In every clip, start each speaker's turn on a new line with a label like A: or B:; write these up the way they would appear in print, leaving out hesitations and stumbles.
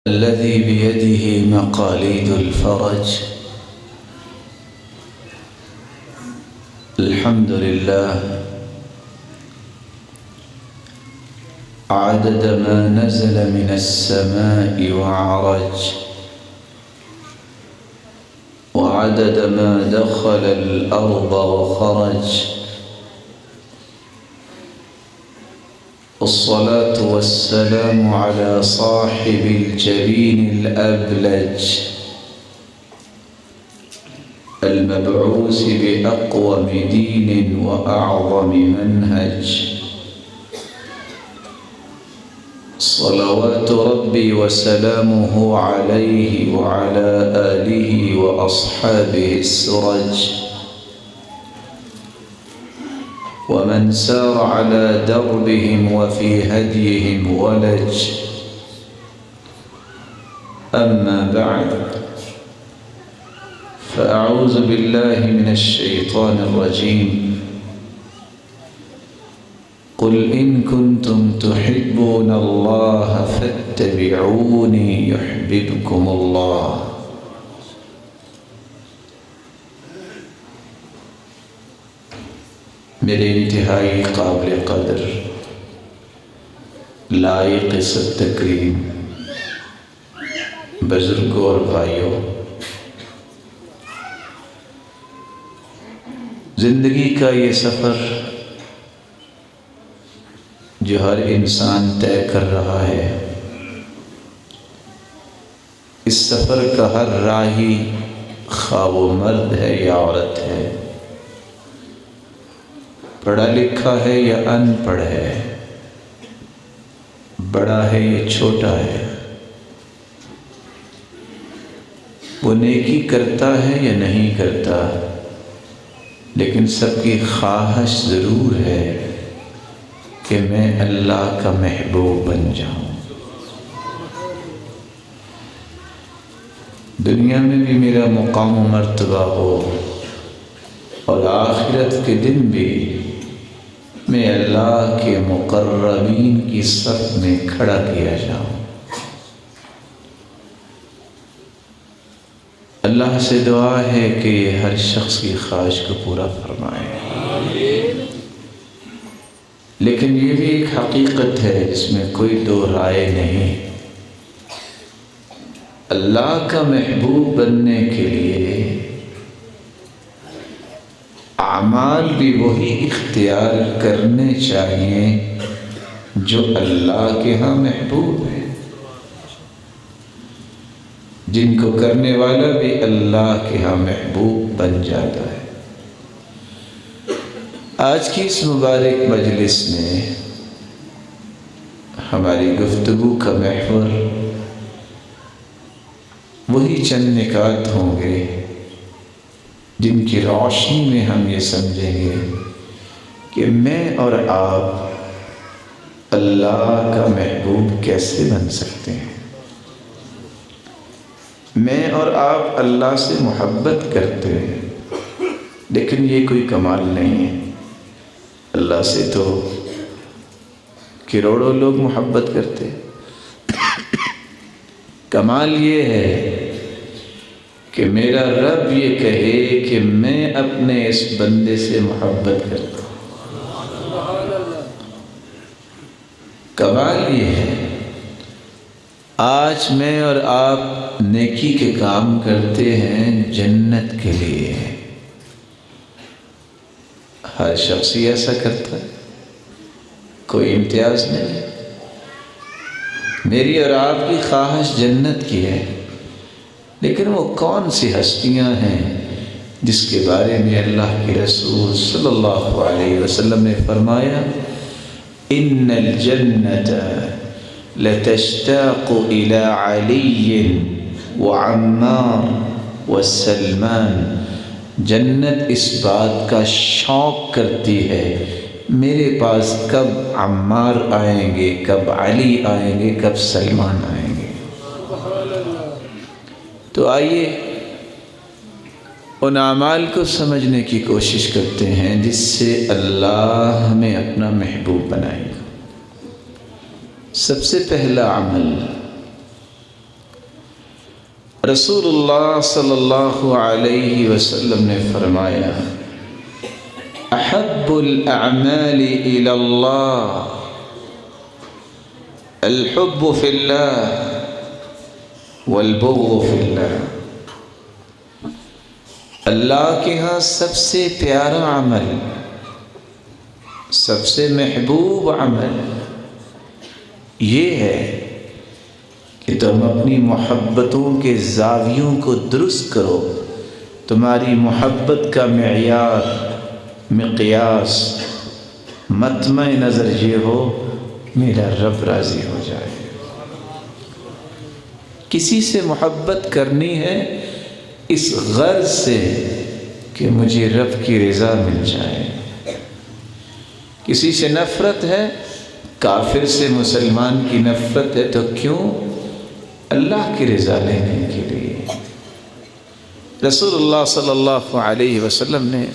A: الذي بيده مقاليد الفرج. الحمد لله عدد ما نزل من السماء وعرج، وعدد ما دخل الأرض وخرج. والصلاة والسلام على صاحب الجبين الأبلج المبعوث بأقوم دين وأعظم منهج، صلوات ربي وسلامه عليه وعلى آله وأصحابه السرج، ومن سار على دربهم وفي هديهم ولج. أما بعد، فأعوذ بالله من الشيطان الرجيم. قل إن كنتم تحبون الله فاتبعوني يحببكم الله. میرے انتہائی قابل قدر، لائق عزت تکریم بزرگوں اور بھائیوں، زندگی کا یہ سفر جو ہر انسان طے کر رہا ہے، اس سفر کا ہر راہی خواہ وہ مرد ہے یا عورت ہے، پڑھا لکھا ہے یا ان پڑھ ہے، بڑا ہے یا چھوٹا ہے، وہ نیکی کرتا ہے یا نہیں کرتا، لیکن سب کی خواہش ضرور ہے کہ میں اللہ کا محبوب بن جاؤں، دنیا میں بھی میرا مقام و مرتبہ ہو اور آخرت کے دن بھی میں اللہ کے مقربین کی صف میں کھڑا کیا جاؤں۔ اللہ سے دعا ہے کہ یہ ہر شخص کی خواہش کو پورا فرمائے، لیکن یہ بھی ایک حقیقت ہے جس میں کوئی دو رائے نہیں، اللہ کا محبوب بننے کے لیے اعمال بھی وہی اختیار کرنے چاہیے جو اللہ کے ہاں محبوب ہے، جن کو کرنے والا بھی اللہ کے ہاں محبوب بن جاتا ہے۔ آج کی اس مبارک مجلس میں ہماری گفتگو کا محور وہی چند نکات ہوں گے جن کی روشنی میں ہم یہ سمجھیں گے کہ میں اور آپ اللہ کا محبوب کیسے بن سکتے ہیں۔ میں اور آپ اللہ سے محبت کرتے ہیں، لیکن یہ کوئی کمال نہیں ہے۔ اللہ سے تو کروڑوں لوگ محبت کرتے ہیں، کمال یہ ہے کہ میرا رب یہ کہے کہ میں اپنے اس بندے سے محبت کرتا ہوں۔ کمال یہ ہے، آج میں اور آپ نیکی کے کام کرتے ہیں جنت کے لیے، ہر شخص ایسا کرتا ہے، کوئی امتیاز نہیں۔ میری اور آپ کی خواہش جنت کی ہے، لیکن وہ کون سی ہستیاں ہیں جس کے بارے میں اللہ کے رسول صلی اللہ علیہ وسلم نے فرمایا ان الجنت لتشتاق الى علی وعمار وسلمان، جنت اس بات کا شوق کرتی ہے میرے پاس کب عمار آئیں گے، کب علی آئیں گے، کب سلمان آئیں گے۔ تو آئیے ان اعمال کو سمجھنے کی کوشش کرتے ہیں جس سے اللہ ہمیں اپنا محبوب بنائے گا۔ سب سے پہلا عمل رسول اللہ صلی اللہ علیہ وسلم نے فرمایا احب الاعمال الى اللہ الحب فی اللہ والبغض فی اللہ۔ اللہ کے ہاں سب سے پیارا عمل، سب سے محبوب عمل یہ ہے کہ تم اپنی محبتوں کے زاویوں کو درست کرو۔ تمہاری محبت کا معیار، مقیاس، مطمع نظر یہ ہو میرا رب راضی ہو جائے۔ کسی سے محبت کرنی ہے اس غرض سے کہ مجھے رب کی رضا مل جائے۔ کسی سے نفرت ہے، کافر سے مسلمان کی نفرت ہے تو کیوں؟ اللہ کی رضا لینے کے لیے۔ رسول اللہ صلی اللہ علیہ وسلم نے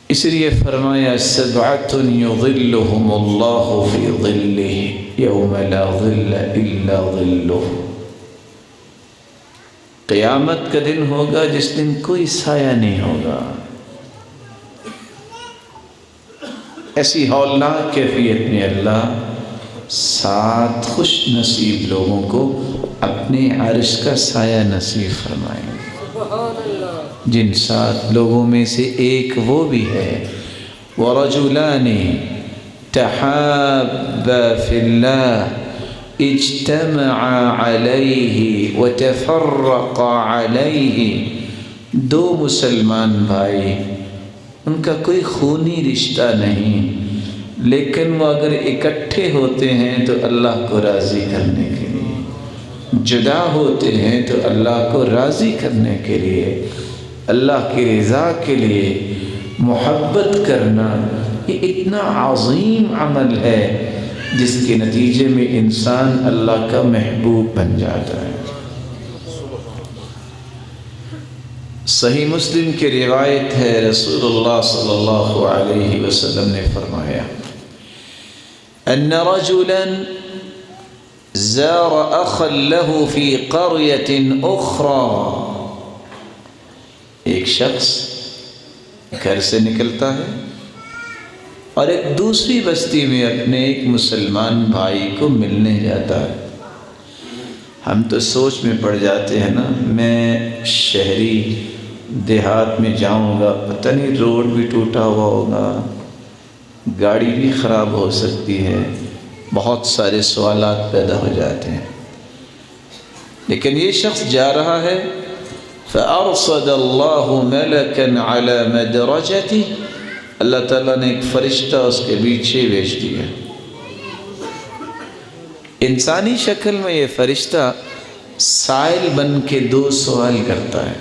A: اس لیے فرمایا سبعۃ یظلھم اللہ فی ظلہ یوم لا ظل الا ظلہ۔ قیامت کا دن ہوگا جس دن کوئی سایہ نہیں ہوگا۔ ایسی ہولناک کیفیت میں اللہ 7 خوش نصیب لوگوں کو اپنے عرش کا سایہ نصیب فرمائیں گے، جن 7 لوگوں میں سے ایک وہ بھی ہے وَرَجُلَانِ تَحَابَّا فِي اللَّهِ اجْتَمَعَا عَلَيْهِ وَتَفَرَّقَا عَلَيْهِ۔ 2 مسلمان بھائی، ان کا کوئی خونی رشتہ نہیں، لیکن وہ اگر اکٹھے ہوتے ہیں تو اللہ کو راضی کرنے کے لیے، جدا ہوتے ہیں تو اللہ کو راضی کرنے کے لیے، اللہ کی رضا کے لیے محبت کرنا یہ اتنا عظیم عمل ہے جس کے نتیجے میں انسان اللہ کا محبوب بن جاتا ہے۔ صحیح مسلم کی روایت ہے، رسول اللہ صلی اللہ علیہ وسلم نے فرمایا ان رجلا زار اخا له في قرية اخرى۔ ایک شخص گھر سے نکلتا ہے اور ایک دوسری بستی میں اپنے ایک مسلمان بھائی کو ملنے جاتا ہے۔ ہم تو سوچ میں پڑ جاتے ہیں نا، میں شہری دیہات میں جاؤں گا، پتہ نہیں روڈ بھی ٹوٹا ہوا ہوگا، گاڑی بھی خراب ہو سکتی ہے، بہت سارے سوالات پیدا ہو جاتے ہیں۔ لیکن یہ شخص جا رہا ہے فَأَرْصَدَ اللَّهُ مَلَكًا عَلَى مَدْرَجَتِهِ، اللہ تعالیٰ نے ایک فرشتہ اس کے پیچھے بھیج دیا۔ انسانی شکل میں یہ فرشتہ سائل بن کے 2 سوال کرتا ہے،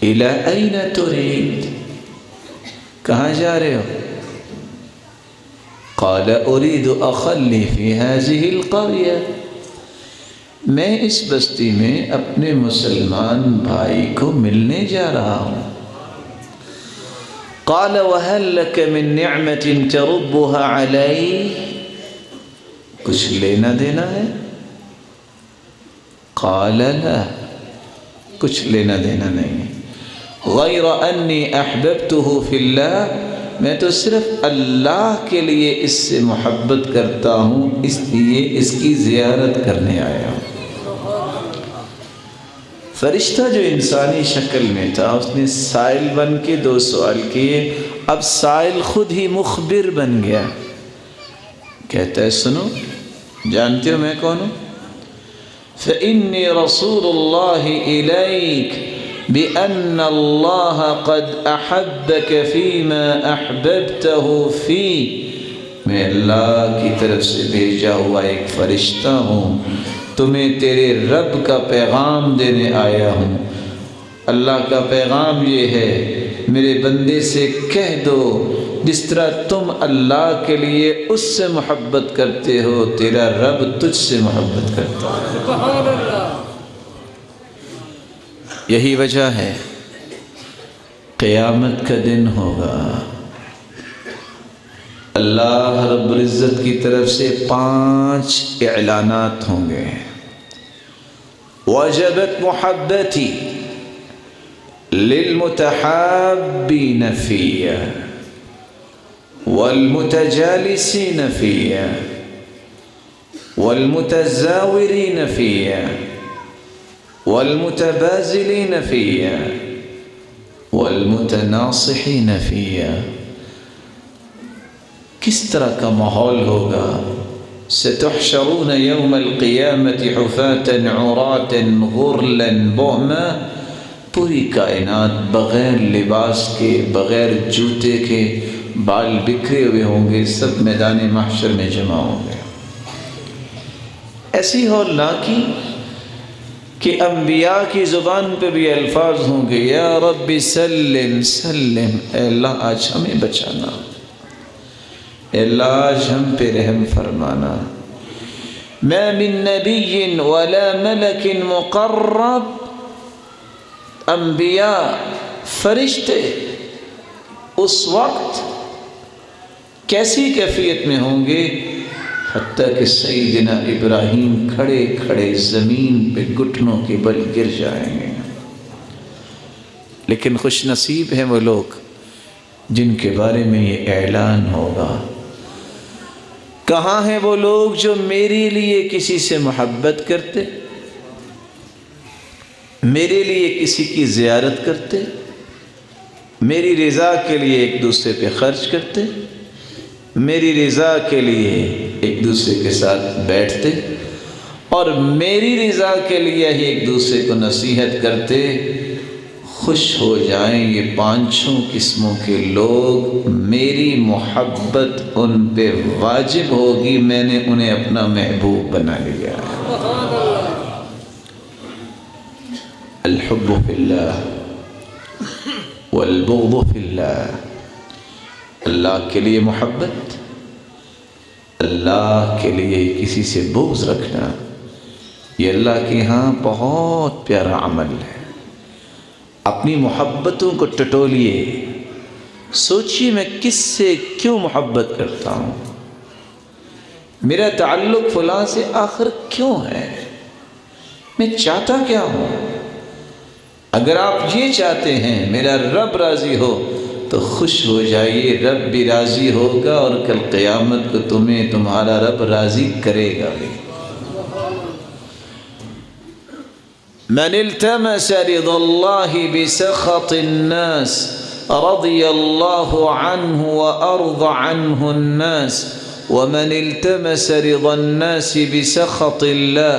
A: إِلَىٰ أَيْنَ تُرِيدُ، کہاں جا رہے ہو؟ قال اريد اخا لي في هذه القرية، میں اس بستی میں اپنے مسلمان بھائی کو ملنے جا رہا ہوں۔ قال وهل لك من نعمة تربها علي، کچھ لینا دینا ہے؟ قال لا، کچھ لینا دینا نہیں، غیر انی احببته فی اللہ، میں تو صرف اللہ کے لیے اس سے محبت کرتا ہوں، اس لیے اس کی زیارت کرنے آیا ہوں۔ فرشتہ جو انسانی شکل میں تھا اس نے سائل بن کے 2 سوال کیے، اب سائل خود ہی مخبر بن گیا، کہتا ہے سنو، جانتے ہو میں کون ہوں؟ فإني رسول اللہ الیک بأن اللہ قد احبک فیما احببته فی، میں اللہ کی طرف سے بھیجا ہوا ایک فرشتہ ہوں، تمہیں تیرے رب کا پیغام دینے آیا ہوں۔ اللہ کا پیغام یہ ہے میرے بندے سے کہہ دو جس طرح تم اللہ کے لیے اس سے محبت کرتے ہو تیرا رب تجھ سے محبت کرتا ہے۔ سبحان اللہ۔ یہی وجہ ہے قیامت کا دن ہوگا، اللہ رب العزت کی طرف سے 5 اعلانات ہوں گے۔ وجبت محبتي للمتحابين فيا والمتجالسين فيا والمتزاورين فيا والمتبازلين فيا والمتناصحين فيا. کس طرح کا ماحول ہوگا؟ ستحشرون یوم القیامت حفاة عراة غرلا بہما. پوری کائنات بغیر لباس کے، بغیر جوتے کے، بال بکھرے ہوئے ہوں گے، سب میدان محشر میں جمع ہوں گے. ایسی ہولناکی کہ انبیاء کی زبان پہ بھی الفاظ ہوں گے یا رب سلم سلم، اے اللہ آج ہمیں بچانا، اے اللہ آج ہم پہ رحم فرمانا. ما من نبی ولا ملک مقرب، انبیاء فرشتے اس وقت کیسی کیفیت میں ہوں گے، حتیٰ کہ سیدنا ابراہیم کھڑے کھڑے زمین پہ گھٹنوں کے بل گر جائیں گے. لیکن خوش نصیب ہیں وہ لوگ جن کے بارے میں یہ اعلان ہوگا. کہاں ہیں وہ لوگ جو میرے لیے کسی سے محبت کرتے، میرے لیے کسی کی زیارت کرتے، میری رضا کے لیے ایک دوسرے پہ خرچ کرتے، میری رضا کے لیے ایک دوسرے کے ساتھ بیٹھتے اور میری رضا کے لیے ہی ایک دوسرے کو نصیحت کرتے. خوش ہو جائیں یہ پانچوں قسموں کے لوگ، میری محبت ان پہ واجب ہوگی، میں نے انہیں اپنا محبوب بنا لیا. الحب فی اللہ والبغض فی اللہ. اللہ کے لیے محبت، اللہ کے لیے کسی سے بغض رکھنا، یہ اللہ کے ہاں بہت پیارا عمل ہے. اپنی محبتوں کو ٹٹولیے، سوچیے میں کس سے کیوں محبت کرتا ہوں، میرا تعلق فلاں سے آخر کیوں ہے، میں چاہتا کیا ہوں. اگر آپ یہ چاہتے ہیں میرا رب راضی ہو تو خوش ہو جائیے، رب بھی راضی ہوگا اور کل قیامت کو تمہیں تمہارا رب راضی کرے گا بھی. من التمس رضا اللہ بسخط الناس رضی اللہ عنہ وارضى عنہ الناس ومن التمس رضا الناس بسخط اللہ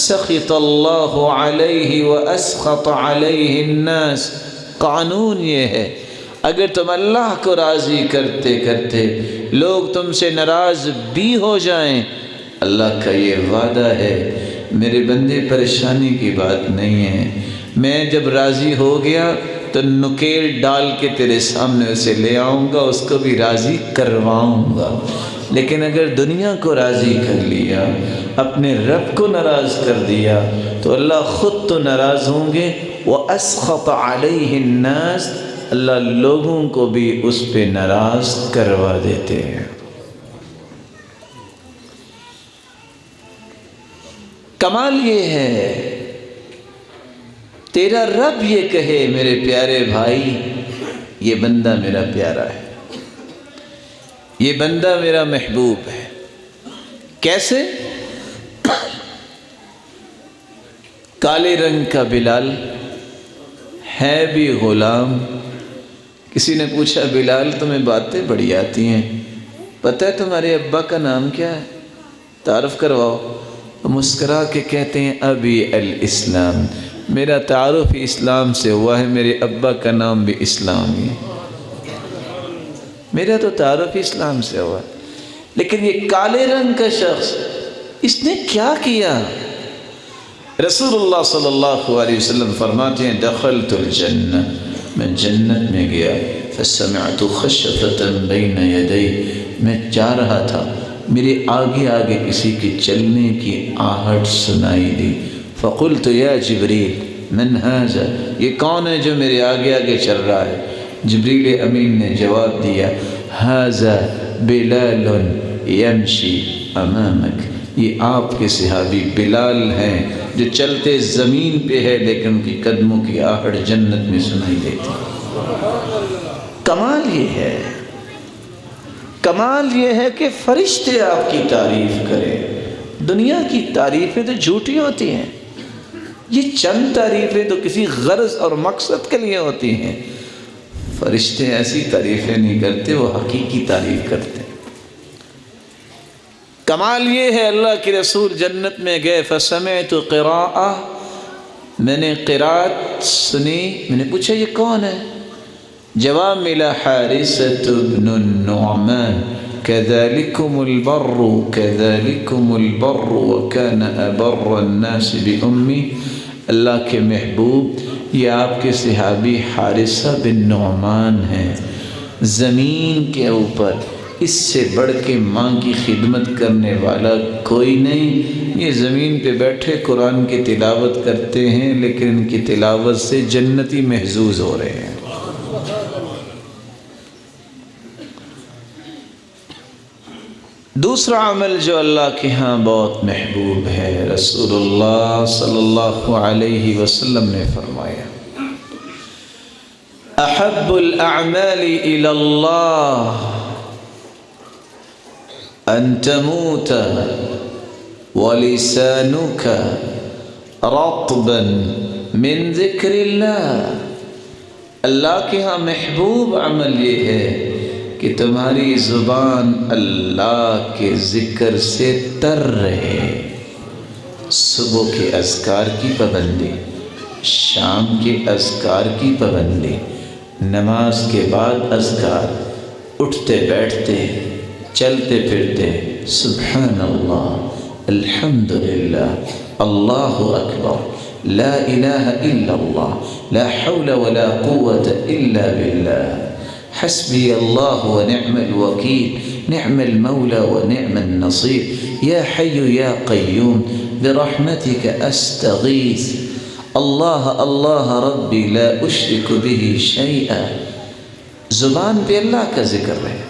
A: سخط اللہ علیہ واسخط علیہ الناس. قانون یہ ہے اگر تم اللہ کو راضی کرتے کرتے لوگ تم سے ناراض بھی ہو جائیں، اللہ کا یہ وعدہ ہے میرے بندے پریشانی کی بات نہیں ہے، میں جب راضی ہو گیا تو نکیل ڈال کے تیرے سامنے اسے لے آؤں گا، اس کو بھی راضی کرواؤں گا. لیکن اگر دنیا کو راضی کر لیا، اپنے رب کو ناراض کر دیا تو اللہ خود تو ناراض ہوں گے. وَأَسْخَطَ عَلَيْهِ النَّاسِ، اللہ لوگوں کو بھی اس پہ ناراض کروا دیتے ہیں. کمال یہ ہے تیرا رب یہ کہے میرے پیارے بھائی یہ بندہ میرا پیارا ہے، یہ بندہ میرا محبوب ہے. کیسے؟ کالے رنگ کا بلال ہے بھی غلام. کسی نے پوچھا بلال تمہیں باتیں بڑی آتی ہیں، پتہ ہے تمہارے ابا کا نام کیا ہے، تعارف کرواؤ. مسکرا کے کہتے ہیں ابی الاسلام، میرا تعارف اسلام سے ہوا ہے، میرے ابا کا نام بھی اسلامی ہے، میرا تو تعارف اسلام سے ہوا. لیکن یہ کالے رنگ کا شخص اس نے کیا کیا؟ رسول اللہ صلی اللہ علیہ وسلم فرماتے ہیں دخلت الجنہ، میں جنت میں گیا، فسمعت خشفة بین یدی، میں جا رہا تھا میرے آگے آگے کسی کے چلنے کی آہٹ سنائی دی. فقلت یا جبریل من ھذا، یہ کون ہے جو میرے آگے آگے چل رہا ہے؟ جبریل امین نے جواب دیا ھذا بلال یمشی امامک، یہ آپ کے صحابی بلال ہیں جو چلتے زمین پہ ہے لیکن ان کی قدموں کی آہٹ جنت میں سنائی دیتی۔ کمال یہ ہے، کمال یہ ہے کہ فرشتے آپ کی تعریف کریں۔ دنیا کی تعریفیں تو جھوٹی ہوتی ہیں، یہ چند تعریفیں تو کسی غرض اور مقصد کے لیے ہوتی ہیں۔ فرشتے ایسی تعریفیں نہیں کرتے، وہ حقیقی تعریف کرتے ہیں۔ کمال یہ ہے اللہ کے رسول جنت میں گئے، فسمعت قراءہ، میں نے قرات سنی، میں نے پوچھا یہ کون ہے؟ جواب ملا حارثة بن النعمان كذلكم البر كذلكم البر وكان أبر الناس بأمي۔ اللہ کے محبوب یہ آپ کے صحابی حارثہ بن نعمان ہیں، زمین کے اوپر اس سے بڑھ کے ماں کی خدمت کرنے والا کوئی نہیں۔ یہ زمین پہ بیٹھے قرآن کی تلاوت کرتے ہیں لیکن ان کی تلاوت سے جنتی محظوظ ہو رہے ہیں۔ دوسرا عمل جو اللہ کے ہاں بہت محبوب ہے، رسول اللہ صلی اللہ علیہ وسلم نے فرمایا احب الاعمال الى اللہ ان تموت ولسانك رطبا من ذکر اللہ۔ اللہ کے ہاں محبوب عمل یہ ہے کہ تمہاری زبان اللہ کے ذکر سے تر رہے۔ صبح کے اذکار کی پابندی، شام کے اذکار کی پابندی، نماز کے بعد اذکار، اٹھتے بیٹھتے چلتے پھرتے سبحان اللہ، الحمدللہ، اللہ اکبر، لا الہ الا اللہ، لا حول ولا قوة الا باللہ، حسبی اللہ ونعم الوکیل، نعم المولى ونعم النصیر، یا حی یا قیوم برحمتک استغیث، اللہ اللہ ربی لا اشرک به شیئا۔ زبان پہ اللہ کا ذکر رہے۔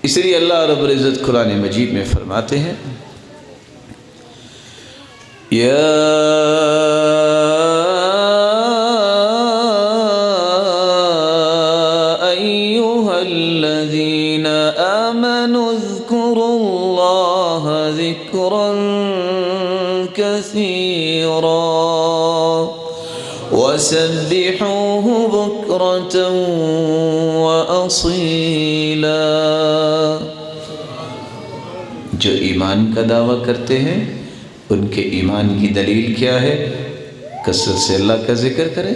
A: اس لیے اللہ رب العزت قرآن مجید میں فرماتے ہیں یا ایھا الذین آمنوا اذکروا اللہ ذکرا کثیرا وسبحوہ بکرة وأصیلا۔ جو ایمان کا دعویٰ کرتے ہیں ان کے ایمان کی دلیل کیا ہے؟ کثرت سے اللہ کا ذکر کریں۔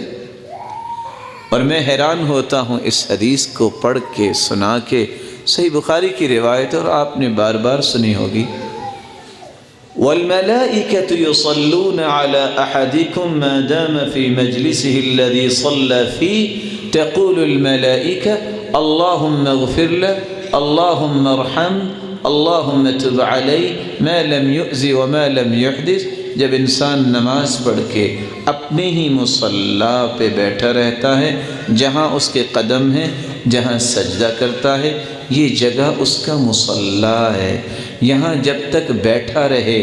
A: اور میں حیران ہوتا ہوں اس حدیث کو پڑھ کے سنا کے، صحیح بخاری کی روایت اور آپ نے بار بار سنی ہوگی، وَالْمَلَائِكَةُ يُصَلُّونَ عَلَىٰ أَحَدِكُمْ مَا دَامَ فِي مَجْلِسِهِ الَّذِي صَلَّى فِيهِ تَقُولُ الْمَلَائِكَةُ اللَّهُمَّ اغْفِرْ لَهُ اللَّهُمَّ ارْحَمْهُ اللہم تب علی ما لم یؤذی وما لم یحدث۔ جب انسان نماز پڑھ کے اپنے ہی مصلی پہ بیٹھا رہتا ہے، جہاں اس کے قدم ہیں، جہاں سجدہ کرتا ہے، یہ جگہ اس کا مصلی ہے، یہاں جب تک بیٹھا رہے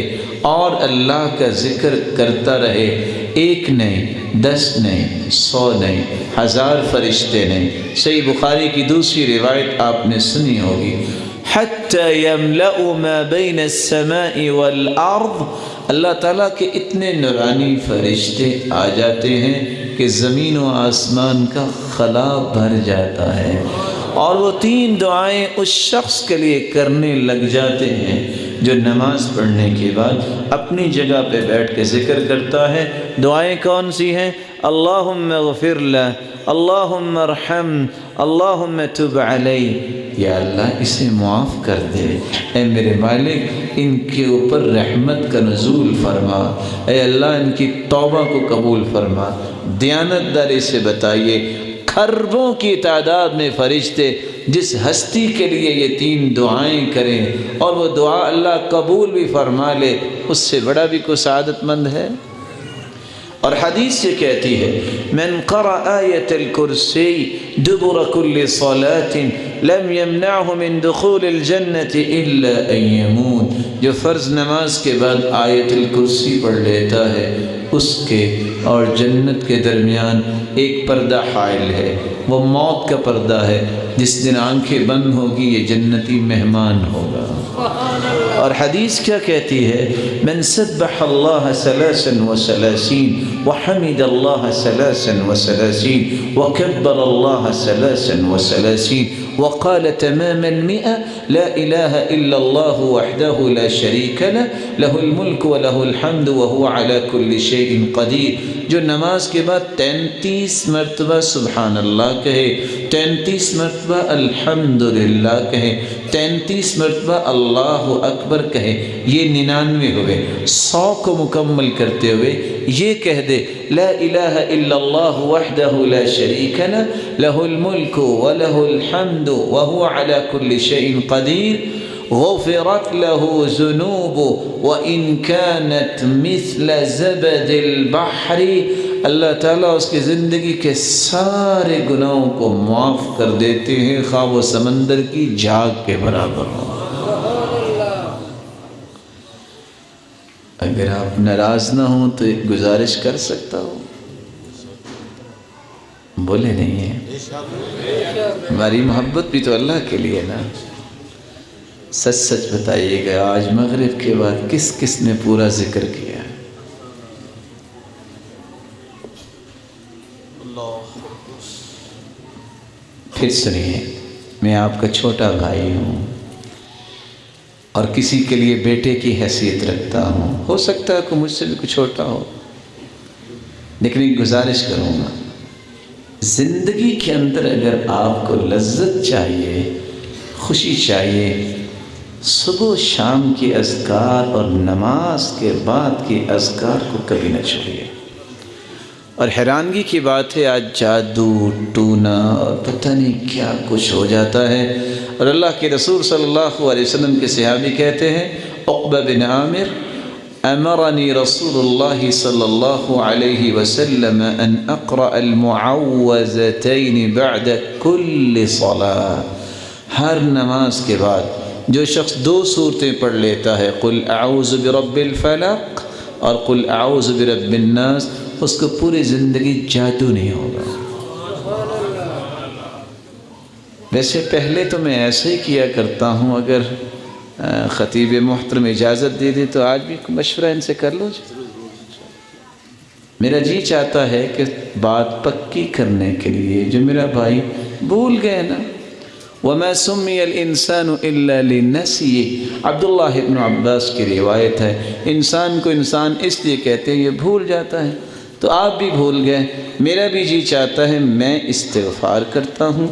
A: اور اللہ کا ذکر کرتا رہے، ایک نہیں، 10 نہیں، 100 نہیں، 1000 فرشتے نہیں۔ صحیح بخاری کی دوسری روایت آپ نے سنی ہوگی، حتی یملأ ما بین السماء والارض، اللہ تعالیٰ کے اتنے نورانی فرشتے آ جاتے ہیں کہ زمین و آسمان کا خلا بھر جاتا ہے، اور وہ 3 دعائیں اس شخص کے لیے کرنے لگ جاتے ہیں جو نماز پڑھنے کے بعد اپنی جگہ پہ بیٹھ کے ذکر کرتا ہے۔ دعائیں کون سی ہیں؟ اللہم اغفر لہ، اللہم ارحم، اللہم تب علیہ، یا اللہ اسے معاف کر دے، اے میرے مالک ان کے اوپر رحمت کا نزول فرما، اے اللہ ان کی توبہ کو قبول فرما۔ دیانت داری سے بتائیے، خربوں کی تعداد میں فرشتے جس ہستی کے لیے یہ 3 دعائیں کریں اور وہ دعا اللہ قبول بھی فرما لے، اس سے بڑا بھی کوئی سعادت مند ہے؟ اور حدیث یہ کہتی ہے من قرأ آیت الکرسی دبر کل صلاة لم يمنعه من دخول الجنة الا ان يموت، جو فرض نماز کے بعد آیت الکرسی پڑھ لیتا ہے اس کے اور جنت کے درمیان ایک پردہ حائل ہے، وہ موت کا پردہ ہے، جس دن آنکھیں بند ہوگی یہ جنتی مہمان ہوگا۔ اور حدیث کیا کہتی ہے من سبح اللہ ثلاثا وثلاثین وحمد اللہ ثلاثا وثلاثین وکبر اللہ ثلاثا وثلاثین وقال تمام المئة لا إله إلا الله وحده لا شريك له له الملك وله الحمد وهو على كل شيء قدير، جو نماز کے بعد 33 مرتبہ سبحان اللہ کہے، 33 مرتبہ الحمدللہ کہے، 33 مرتبہ اللہ اکبر کہے، یہ 99 ہوئے، 100 کو مکمل کرتے ہوئے یہ کہہ دے لا الہ الا اللہ وحدہ لا شریک لہ لہ الملک ولہ الحمد وہو علی کل شیء قدیر غفرت له ذنوب وإن كانت مثل زبد البحر، اللہ تعالیٰ اس کی زندگی کے سارے گناہوں کو معاف کر دیتے ہیں خواہ وہ سمندر کی جھاگ کے برابر ہوں۔ اگر آپ ناراض نہ ہوں تو ایک گزارش کر سکتا ہوں، بولے نہیں ہیں، ہماری محبت بھی تو اللہ کے لیے نا۔ سچ سچ بتائیے گا آج مغرب کے بعد کس کس نے پورا ذکر کیا؟ پھر سنیے، میں آپ کا چھوٹا بھائی ہوں اور کسی کے لیے بیٹے کی حیثیت رکھتا ہوں، ہو سکتا ہے کہ مجھ سے بھی کچھ چھوٹا ہو، لیکن ایک گزارش کروں گا، زندگی کے اندر اگر آپ کو لذت چاہیے، خوشی چاہیے، صبح و شام کی اذکار اور نماز کے بعد کی اذکار کو کبھی نہ چھوڑیے۔ اور حیرانگی کی بات ہے آج جادو ٹونا اور پتہ نہیں کیا کچھ ہو جاتا ہے، اور اللہ کے رسول صلی اللہ علیہ وسلم کے صحابی کہتے ہیں عقبہ بن عامر امرنی رسول اللہ صلی اللہ علیہ وسلم ان اقرأ المعوذتین بعد کل صلاة، ہر نماز کے بعد جو شخص 2 سورتیں پڑھ لیتا ہے قل اعوذ برب الفلق اور قل اعوذ برب الناس، اس کو پوری زندگی جادو نہیں ہوگا۔ ویسے پہلے تو میں ایسے ہی کیا کرتا ہوں، اگر خطیب محترم اجازت دے دے تو آج بھی مشورہ ان سے کر لو جی۔ میرا جی چاہتا ہے کہ بات پکی کرنے کے لیے جو میرا بھائی بھول گئے نا، وَمَا سُمِّيَ الْإِنسَانُ إِلَّا لِنَسْيِهِ، عبداللہ ابن عباس کی روایت ہے، انسان کو انسان اس لیے کہتے ہیں یہ بھول جاتا ہے، تو آپ بھی بھول گئے۔ میرا بھی جی چاہتا ہے میں استغفار کرتا ہوں،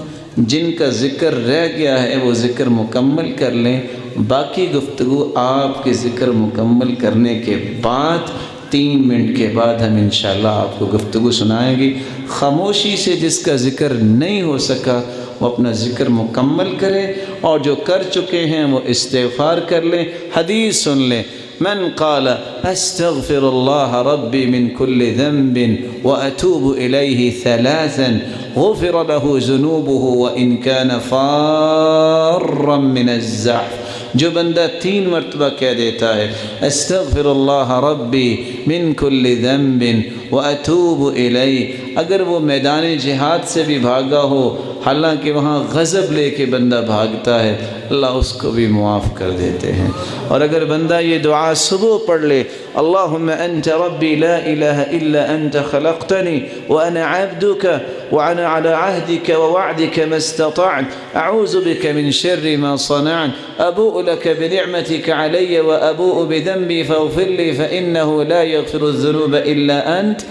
A: جن کا ذکر رہ گیا ہے وہ ذکر مکمل کر لیں، باقی گفتگو آپ کے ذکر مکمل کرنے کے بعد 3 منٹ کے بعد ہم انشاءاللہ آپ کو گفتگو سنائیں گے۔ خاموشی سے جس کا ذکر نہیں ہو سکا وہ اپنا ذکر مکمل کریں، اور جو کر چکے ہیں وہ استغفار کر لیں۔ حدیث سن لیں، من قال استغفر اللہ ربی من کل ذنب واتوب الیہ 3 غفر له ذنوبه وان كان فارا من الزحف، جو بندہ 3 مرتبہ کہہ دیتا ہے استغفر اللہ ربی من کل ذنب واتوب الیہ، اگر وہ میدان جہاد سے بھی بھاگا ہو، حالانکہ وہاں غضب لے کے بندہ بھاگتا ہے، اللہ اس کو بھی معاف کر دیتے ہیں۔ اور اگر بندہ یہ دعا صبح پڑھ لے اللہم انت ربی لا الہ الا انت خلقتنی وانا عبدک وانا على عهدك ووعدك ما استطعت اعوذ بك من شر ما صنعت ابوء لك بنعمتك علي وابوء بذنبي فاغفر لي فانه لا يغفر الذنوب الا انت،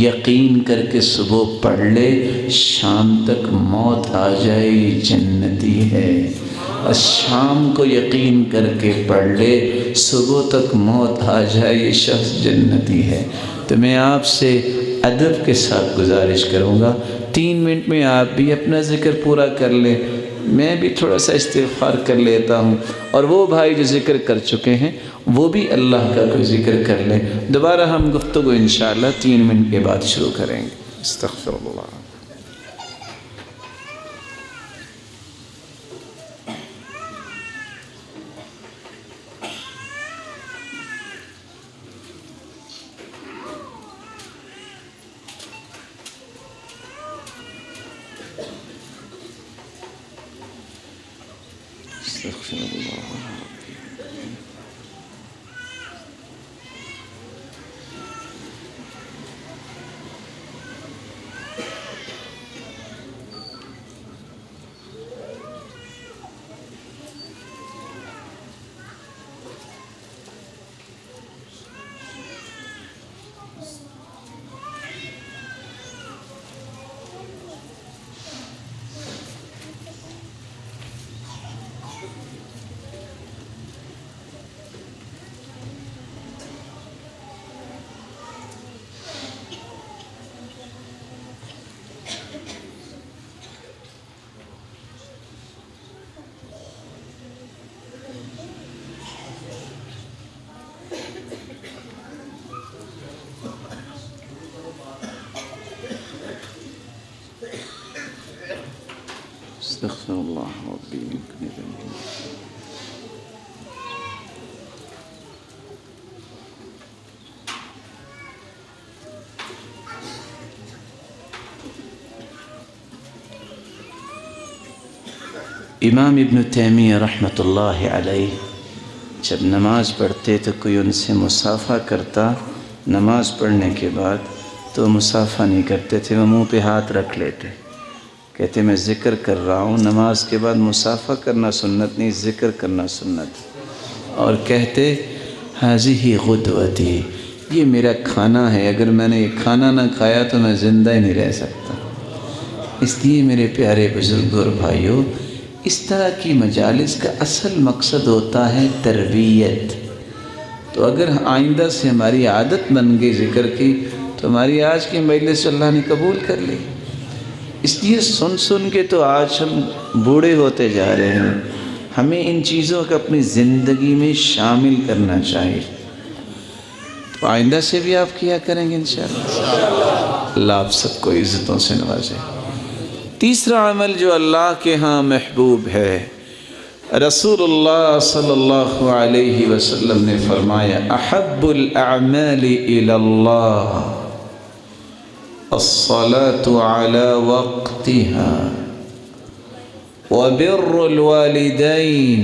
A: یقین کر کے صبح پڑھ لے، شام تک موت آ جائے جنتی ہے، اور شام کو یقین کر کے پڑھ لے صبح تک موت آ جائے یہ شخص جنتی ہے۔ تو میں آپ سے ادب کے ساتھ گزارش کروں گا 3 منٹ میں آپ بھی اپنا ذکر پورا کر لیں، میں بھی تھوڑا سا استغفار کر لیتا ہوں، اور وہ بھائی جو ذکر کر چکے ہیں وہ بھی اللہ کا کوئی ذکر کر لیں۔ دوبارہ ہم گفتگو انشاءاللہ 3 منٹ کے بعد شروع کریں گے۔ استغفر اللہ۔ استغفر اللہ۔ استغفر اللہ ربی من کل ذنب۔ امام ابن تیمیہ رحمۃ اللہ علیہ جب نماز پڑھتے تو کوئی ان سے مصافحہ کرتا، نماز پڑھنے کے بعد تو مصافحہ نہیں کرتے تھے، وہ منہ پہ ہاتھ رکھ لیتے، کہتے میں ذکر کر رہا ہوں، نماز کے بعد مصافحہ کرنا سنت نہیں، ذکر کرنا سنت، اور کہتے ھذہ غدوتی، یہ میرا کھانا ہے، اگر میں نے یہ کھانا نہ کھایا تو میں زندہ ہی نہیں رہ سکتا۔ اس لیے میرے پیارے بزرگوں اور بھائیوں، اس طرح کی مجالس کا اصل مقصد ہوتا ہے تربیت۔ تو اگر آئندہ سے ہماری عادت بن گئی ذکر کی تو ہماری آج کی مجلس اللہ نے قبول کر لی۔ اس لیے سن سن کے تو آج ہم بوڑھے ہوتے جا رہے ہیں، ہمیں ان چیزوں کو اپنی زندگی میں شامل کرنا چاہیے۔ تو آئندہ سے بھی آپ کیا کریں گے انشاءاللہ۔ اللہ آپ سب کو عزتوں سے نوازے۔ تیسرا عمل جو اللہ کے ہاں محبوب ہے، رسول اللہ صلی اللہ علیہ وسلم نے فرمایا احب الاعمال الی اللہ الصلاة على وقتها وبر الوالدین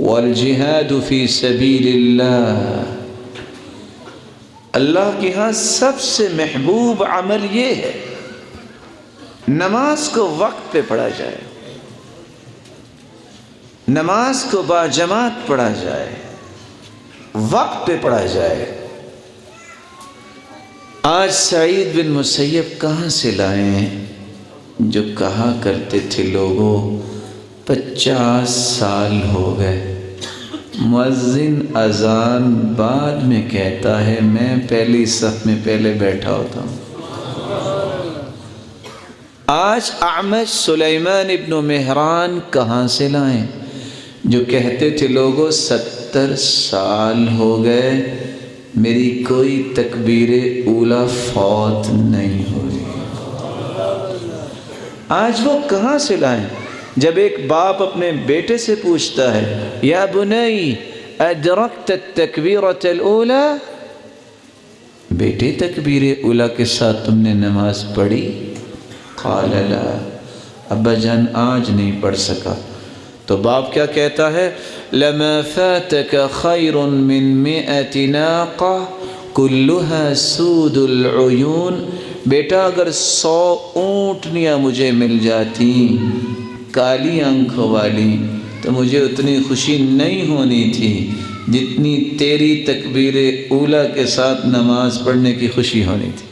A: والجہاد فی سبیل اللہ۔ اللہ کے ہاں سب سے محبوب عمل یہ ہے نماز کو وقت پہ پڑھا جائے، نماز کو باجماعت پڑھا جائے، وقت پہ پڑھا جائے۔ آج سعید بن مسیب کہاں سے لائیں جو کہا کرتے تھے لوگوں 50 سال ہو گئے، مؤذن اذان بعد میں کہتا ہے، میں پہلی صف میں پہلے بیٹھا ہوتا ہوں۔ آج اعمش سلیمان ابن مہران کہاں سے لائیں جو کہتے تھے لوگوں 70 سال ہو گئے میری کوئی تکبیر اولیٰ فوت نہیں ہوئی۔ آج وہ کہاں سے لائیں جب ایک باپ اپنے بیٹے سے پوچھتا ہے یا بنی ادرکت التکبیرۃ الاولیٰ، بیٹے تکبیر اولیٰ کے ساتھ تم نے نماز پڑھی؟ قال لا، ابا جان آج نہیں پڑھ سکا۔ تو باپ کیا کہتا ہے؟ لما فاتك خیر من 100 ناقہ كلها سود العیون، بیٹا اگر 100 اونٹنیاں مجھے مل جاتی کالی آنکھوں والی تو مجھے اتنی خوشی نہیں ہونی تھی جتنی تیری تکبیر اولیٰ کے ساتھ نماز پڑھنے کی خوشی ہونی تھی۔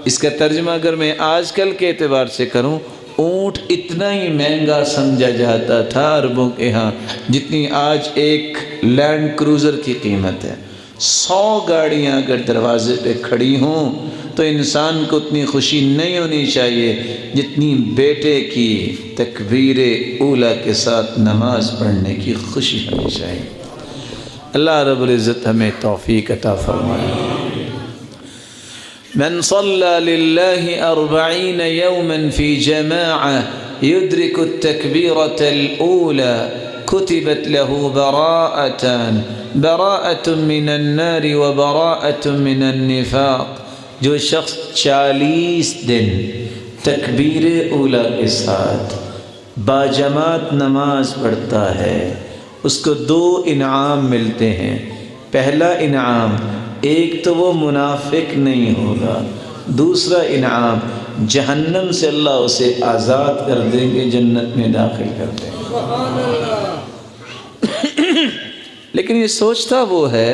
A: اس کا ترجمہ اگر میں آج کل کے اعتبار سے کروں، اونٹ اتنا ہی مہنگا سمجھا جاتا تھا عربوں کے ہاں جتنی آج ایک لینڈ کروزر کی قیمت ہے۔ 100 گاڑیاں اگر دروازے پہ کھڑی ہوں تو انسان کو اتنی خوشی نہیں ہونی چاہیے جتنی بیٹے کی تکبیر اولیٰ کے ساتھ نماز پڑھنے کی خوشی ہونی چاہیے۔ اللہ رب العزت ہمیں توفیق عطا فرمائے۔ من صلى لله 40 يوما في جماعة يدرك التكبيرة الأولى كتبت له براءة من النار وبراءة من النفاق۔ جو شخص 40 دن تکبیر اولیٰ کے ساتھ باجماعت نماز پڑھتا ہے اس کو 2 انعام ملتے ہیں۔ پہلا انعام، ایک تو وہ منافق نہیں ہوگا، دوسرا انعام جہنم سے اللہ اسے آزاد کر دیں گے، جنت میں داخل کر دیں گے۔ لیکن یہ سوچتا وہ ہے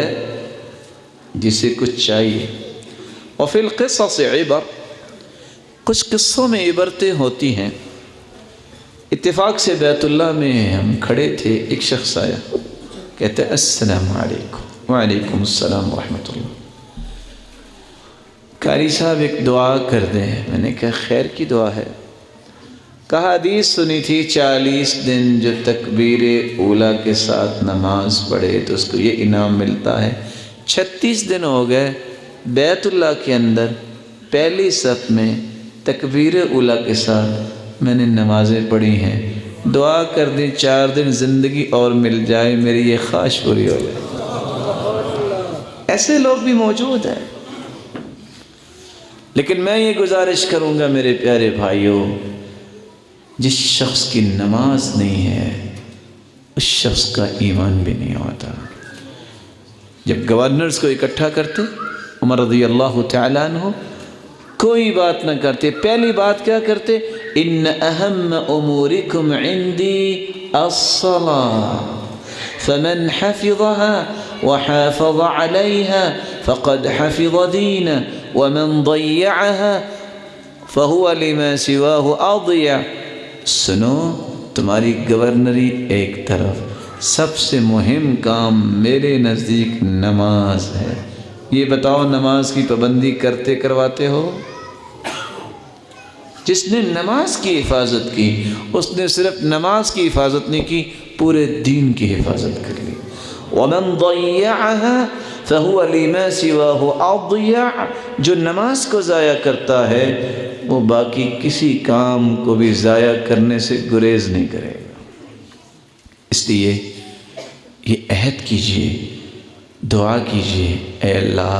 A: جسے کچھ چاہیے۔ وفی القصص عبر، کچھ قصوں میں عبرتیں ہوتی ہیں۔ اتفاق سے بیت اللہ میں ہم کھڑے تھے، ایک شخص آیا، کہتے السلام علیکم۔ وعلیکم السلام ورحمۃ اللہ۔ قاری صاحب ایک دعا کر دیں۔ میں نے کہا خیر کی دعا ہے؟ کہا حدیث سنی تھی 40 دن جو تکبیر اولیٰ کے ساتھ نماز پڑھے تو اس کو یہ انعام ملتا ہے۔ 36 دن ہو گئے بیت اللہ کے اندر پہلی صف میں تکبیر اولیٰ کے ساتھ میں نے نمازیں پڑھی ہیں، دعا کر دیں 4 دن زندگی اور مل جائے، میری یہ خواہش پوری ہو جائے۔ ایسے لوگ بھی موجود ہیں، لیکن میں یہ گزارش کروں گا میرے پیارے بھائیوں، جس شخص کی نماز نہیں ہے اس شخص کا ایمان بھی نہیں ہوتا۔ جب گورنرز کو اکٹھا کرتے عمر رضی اللہ تعالیٰ عنہ، کوئی بات نہ کرتے، پہلی بات کیا کرتے؟ ان اہم امورکم عندی الصلاۃ فمن حفظها وحافظ عليها فقد حفظ دينه ومن ضيعها فهو لما سواه أضيع۔ سنو، تمہاری گورنری ایک طرف، سب سے مہم کام میرے نزدیک نماز ہے۔ یہ بتاؤ نماز کی پابندی کرتے کرواتے ہو؟ جس نے نماز کی حفاظت کی اس نے صرف نماز کی حفاظت نہیں کی، پورے دین کی حفاظت کر لی۔ وَمَنْ ضَيَّعَهَا فَهُوَ لِمَا سِوَاهُ أَضْيَعُ۔ جو نماز کو ضائع کرتا ہے وہ باقی کسی کام کو بھی ضائع کرنے سے گریز نہیں کرے گا۔ اس لیے یہ عہد کیجئے، دعا کیجئے، اے اللہ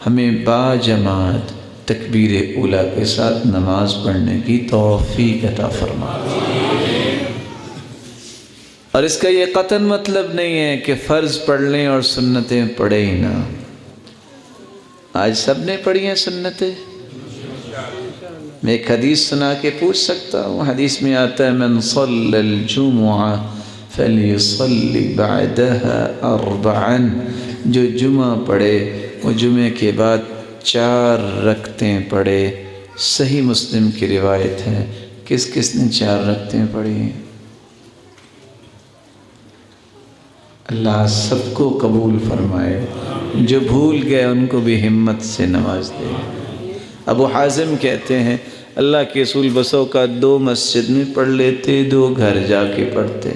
A: ہمیں باجماعت تکبیر اولیٰ کے ساتھ نماز پڑھنے کی توفیق عطا فرما۔ اور اس کا یہ قطعاً مطلب نہیں ہے کہ فرض پڑھ لیں اور سنتیں پڑھیں ہی نہ۔ آج سب نے پڑھی ہیں سنتیں؟ میں ایک حدیث سنا کے پوچھ سکتا ہوں۔ حدیث میں آتا ہے من صلی الجمعہ فلیصلی بعدها 4، جو جمعہ پڑھے وہ جمعے کے بعد 4 رکعتیں پڑھے۔ صحیح مسلم کی روایت ہے۔ کس کس نے 4 رکعتیں پڑھی ہیں؟ اللہ سب کو قبول فرمائے، جو بھول گئے ان کو بھی ہمت سے نواز دے۔ ابو حازم کہتے ہیں اللہ کے رسول بسوں کا 2 مسجد میں پڑھ لیتے، 2 گھر جا کے پڑھتے۔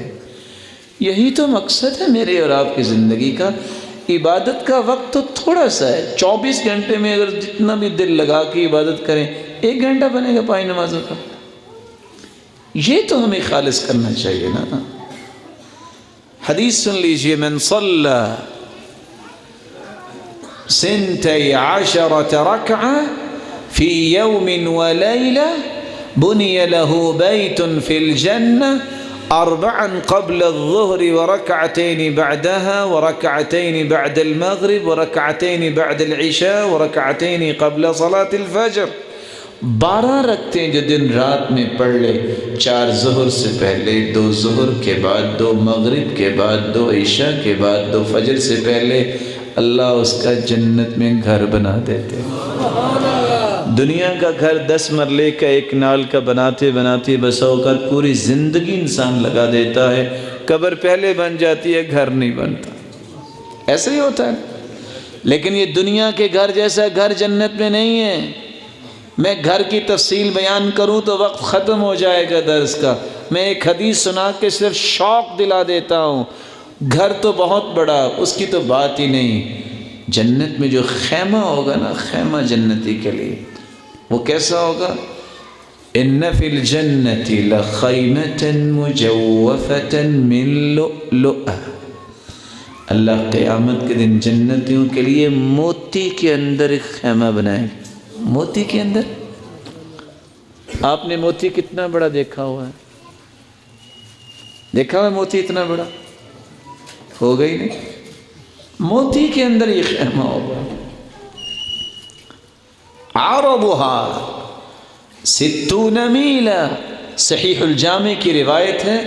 A: یہی تو مقصد ہے میرے اور آپ کی زندگی کا۔ عبادت کا وقت تو تھوڑا سا ہے، 24 گھنٹے میں اگر جتنا بھی دل لگا کے عبادت کریں 1 گھنٹہ بنے گا 5 نمازوں کا۔ یہ تو ہمیں خالص کرنا چاہیے نا۔ حدیث سن لیجئے، من صلی 12 رکعہ فی یوم ولیلہ بنی له بیت فی الجنہ 4 قبل الظہر ورکعتین بعدها ورکعتین بعد المغرب ورکعتین بعد العشاء ورکعتین قبل صلاة الفجر۔ 12 رکعتیں جو دن رات میں پڑھ لے، 4 ظہر سے پہلے، 2 ظہر کے بعد، 2 مغرب کے بعد، 2 عشاء کے بعد، 2 فجر سے پہلے، اللہ اس کا جنت میں گھر بنا دیتے۔ دنیا کا گھر 10 مرلے کا 1 نال کا بناتے بناتے بسا اوقات پوری زندگی انسان لگا دیتا ہے، قبر پہلے بن جاتی ہے، گھر نہیں بنتا۔ ایسے ہی ہوتا ہے، لیکن یہ دنیا کے گھر جیسا گھر جنت میں نہیں ہے۔ میں گھر کی تفصیل بیان کروں تو وقت ختم ہو جائے گا درس کا، میں ایک حدیث سنا کے صرف شوق دلا دیتا ہوں۔ گھر تو بہت بڑا، اس کی تو بات ہی نہیں۔ جنت میں جو خیمہ ہوگا نا، خیمہ جنتی کے لیے، وہ کیسا ہوگا؟ ان فی الجنت لخیمۃ مجوفۃ من لؤلؤ، اللہ قیامت کے دن جنتیوں کے لیے موتی کے اندر ایک خیمہ بنائے گا۔ موتی کے اندر، آپ نے موتی کتنا بڑا دیکھا ہوا ہے؟ دیکھا ہوا ہے موتی اتنا بڑا؟ ہوگا ہی نہیں۔ موتی کے اندر یہ خیمہ ہوگا، عرضها 60 میلا، صحیح الجامع کی روایت ہے،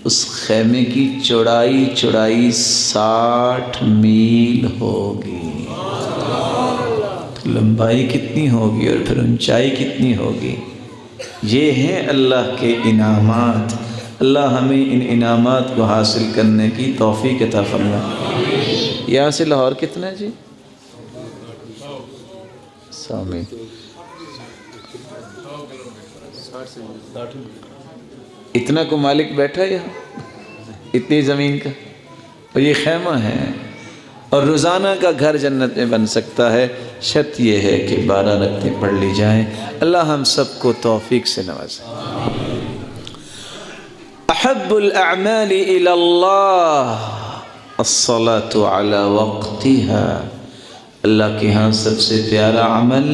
A: اس خیمے کی چوڑائی 60 میل ہوگی۔ لمبائی کتنی ہوگی اور پھر اونچائی کتنی ہوگی؟ یہ ہیں اللہ کے انعامات۔ اللہ ہمیں ان انعامات کو حاصل کرنے کی توفیق عطا فرمائے۔ یہاں سے لاہور کتنا ہے جی؟ 100 میل۔ اتنا کو مالک بیٹھا ہے یہاں، اتنی زمین کا، اور یہ خیمہ ہے، اور روزانہ کا گھر جنت میں بن سکتا ہے، شرط یہ ہے کہ 12 رکعتیں پڑھ لی جائیں۔ اللہ ہم سب کو توفیق سے نوازے۔ احب الاعمال الى اللہ الصلاة على وقتها، اللہ کے ہاں سب سے پیارا عمل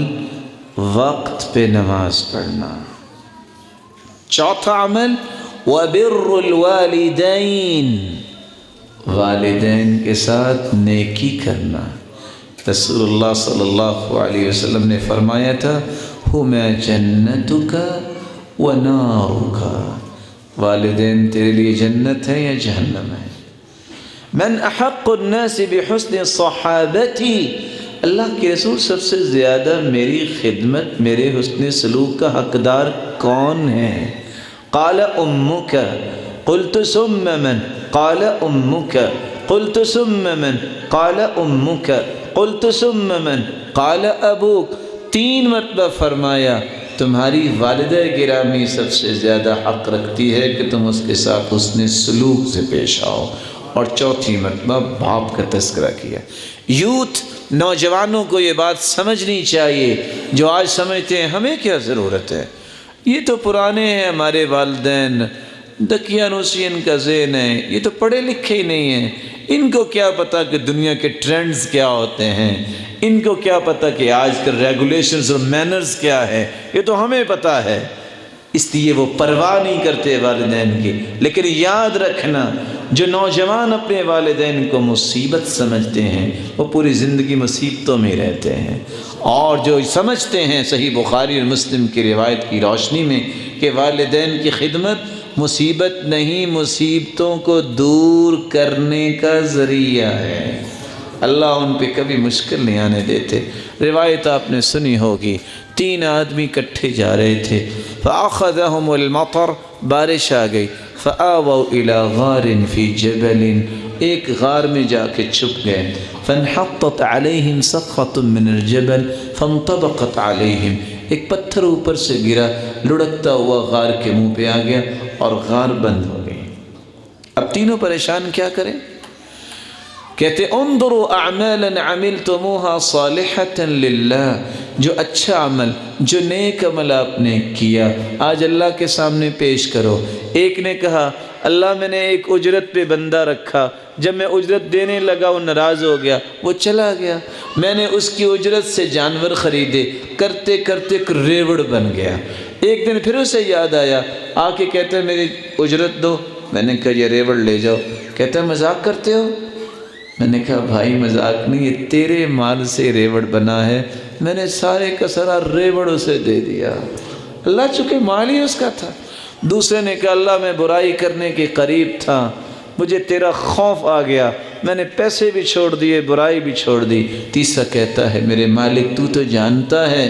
A: وقت پہ نماز پڑھنا۔ چوتھا عمل وبر الوالدین، والدین کے ساتھ نیکی کرنا۔ رسول اللہ صلی اللہ علیہ وسلم نے فرمایا تھا ہما جنتک و نارک، والدین تیرے لیے جنت ہے یا جہنم ہے۔ من احق الناس بحسن صحابتی، اللہ کے رسول سب سے زیادہ میری خدمت، میرے حسن سلوک کا حقدار کون ہے؟ قال امک، قلت ثم من؟ قال امک، قلت ثم من؟ قال امک، قلت ثم من؟ قال ابوک۔ 3 مرتبہ فرمایا تمہاری والدہ گرامی سب سے زیادہ حق رکھتی ہے کہ تم اس کے ساتھ حسن سلوک سے پیش آؤ، اور چوتھی مرتبہ باپ کا تذکرہ کیا۔ یوتھ، نوجوانوں کو یہ بات سمجھنی چاہیے، جو آج سمجھتے ہیں ہمیں کیا ضرورت ہے، یہ تو پرانے ہیں ہمارے والدین، دقیانوسی ان کا ذہن ہے، یہ تو پڑھے لکھے ہی نہیں ہیں، ان کو کیا پتہ کہ دنیا کے ٹرینڈز کیا ہوتے ہیں، ان کو کیا پتہ کہ آج کل ریگولیشنز اور مینرز کیا ہے، یہ تو ہمیں پتہ ہے۔ اس لیے وہ پرواہ نہیں کرتے والدین کی۔ لیکن یاد رکھنا، جو نوجوان اپنے والدین کو مصیبت سمجھتے ہیں وہ پوری زندگی مصیبتوں میں رہتے ہیں، اور جو سمجھتے ہیں صحیح بخاری اور مسلم کی روایت کی روشنی میں کہ والدین کی خدمت مصیبت نہیں، مصیبتوں کو دور کرنے کا ذریعہ ہے، اللہ ان پہ کبھی مشکل نہیں آنے دیتے۔ روایت آپ نے سنی ہوگی، 3 آدمی کٹھے جا رہے تھے، فَأَخَذَهُمُ الْمَطَرُ، بارش آ گئی، فَآوَوْا إِلَى غَارٍ فِي جَبَلٍ، ایک غار میں جا کے چھپ گئے، فَانْحَطَّتْ عَلَيْهِمْ سَقْفَةٌ مِّنَ الْجَبَلِ فَانْطَبَقَتْ عَلَيْهِمْ، ایک پتھر اوپر سے گرا، لڑکتا ہوا غار کے منہ پہ آ گیا اور غار بند ہو گئی۔ اب تینوں پریشان، کیا کریں؟ کہتے انظروا اعمالا عملتموها صالحة للہ، جو اچھا عمل، جو نیک عمل آپ نے کیا آج اللہ کے سامنے پیش کرو۔ ایک نے کہا اللہ میں نے ایک اجرت پہ بندہ رکھا، جب میں اجرت دینے لگا وہ ناراض ہو گیا، وہ چلا گیا، میں نے اس کی اجرت سے جانور خریدے، کرتے کرتے ایک ریوڑ بن گیا۔ ایک دن پھر اسے یاد آیا، آ کے کہتے میری اجرت دو، میں نے کہا یہ ریوڑ لے جاؤ، کہتے مذاق کرتے ہو؟ میں نے کہا بھائی مذاق نہیں، یہ تیرے مال سے ریوڑ بنا ہے، میں نے سارے کا سارا ریوڑ اسے دے دیا، اللہ چونکہ مال ہی اس کا تھا۔ دوسرے نے کہا اللہ میں برائی کرنے کے قریب تھا، مجھے تیرا خوف آ گیا، میں نے پیسے بھی چھوڑ دیے، برائی بھی چھوڑ دی۔ تیسرا کہتا ہے میرے مالک تو جانتا ہے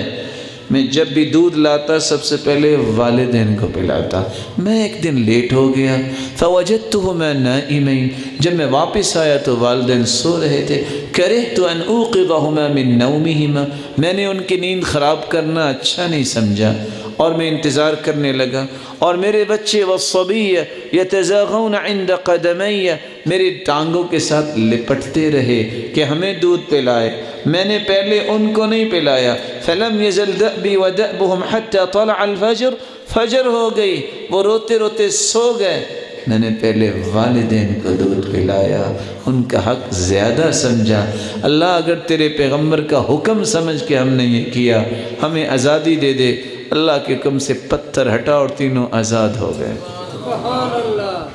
A: میں جب بھی دودھ لاتا سب سے پہلے والدین کو پلاتا۔ میں ایک دن لیٹ ہو گیا، فوجدتهما نائمین، جب میں واپس آیا تو والدین سو رہے تھے۔ کرہت ان اوقظهما من نومهما، میں نے ان کی نیند خراب کرنا اچھا نہیں سمجھا اور میں انتظار کرنے لگا، اور میرے بچے والصبی یتزاغون عند قدمی، میری ٹانگوں کے ساتھ لپٹتے رہے کہ ہمیں دودھ پلائے، میں نے پہلے ان کو نہیں پلایا۔ فلم یزل دأبی ودأبهم حتی طلع الفجر، فجر ہو گئی، وہ روتے روتے سو گئے، میں نے پہلے والدین کو دودھ پلایا، ان کا حق زیادہ سمجھا۔ اللہ اگر تیرے پیغمبر کا حکم سمجھ کے ہم نے یہ کیا، ہمیں آزادی دے دے۔ اللہ کے حکم سے پتھر ہٹا اور تینوں آزاد ہو گئے۔
B: سبحان اللہ۔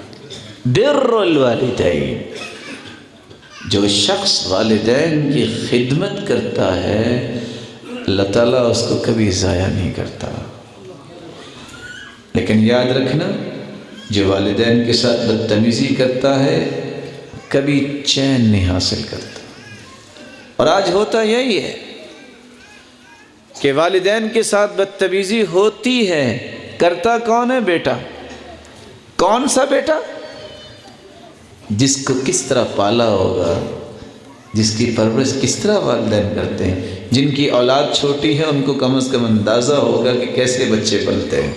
A: بر الوالدین، جو شخص والدین کی خدمت کرتا ہے اللہ تعالیٰ اس کو کبھی ضائع نہیں کرتا۔ لیکن یاد رکھنا، جو والدین کے ساتھ بدتمیزی کرتا ہے کبھی چین نہیں حاصل کرتا۔ اور آج ہوتا یہی ہے کہ والدین کے ساتھ بدتمیزی ہوتی ہے، کرتا کون ہے؟ بیٹا۔ کون سا بیٹا؟ جس کو کس طرح پالا ہوگا، جس کی پرورش کس طرح والدین کرتے ہیں، جن کی اولاد چھوٹی ہے ان کو کم از کم اندازہ ہوگا کہ کیسے بچے پلتے ہیں۔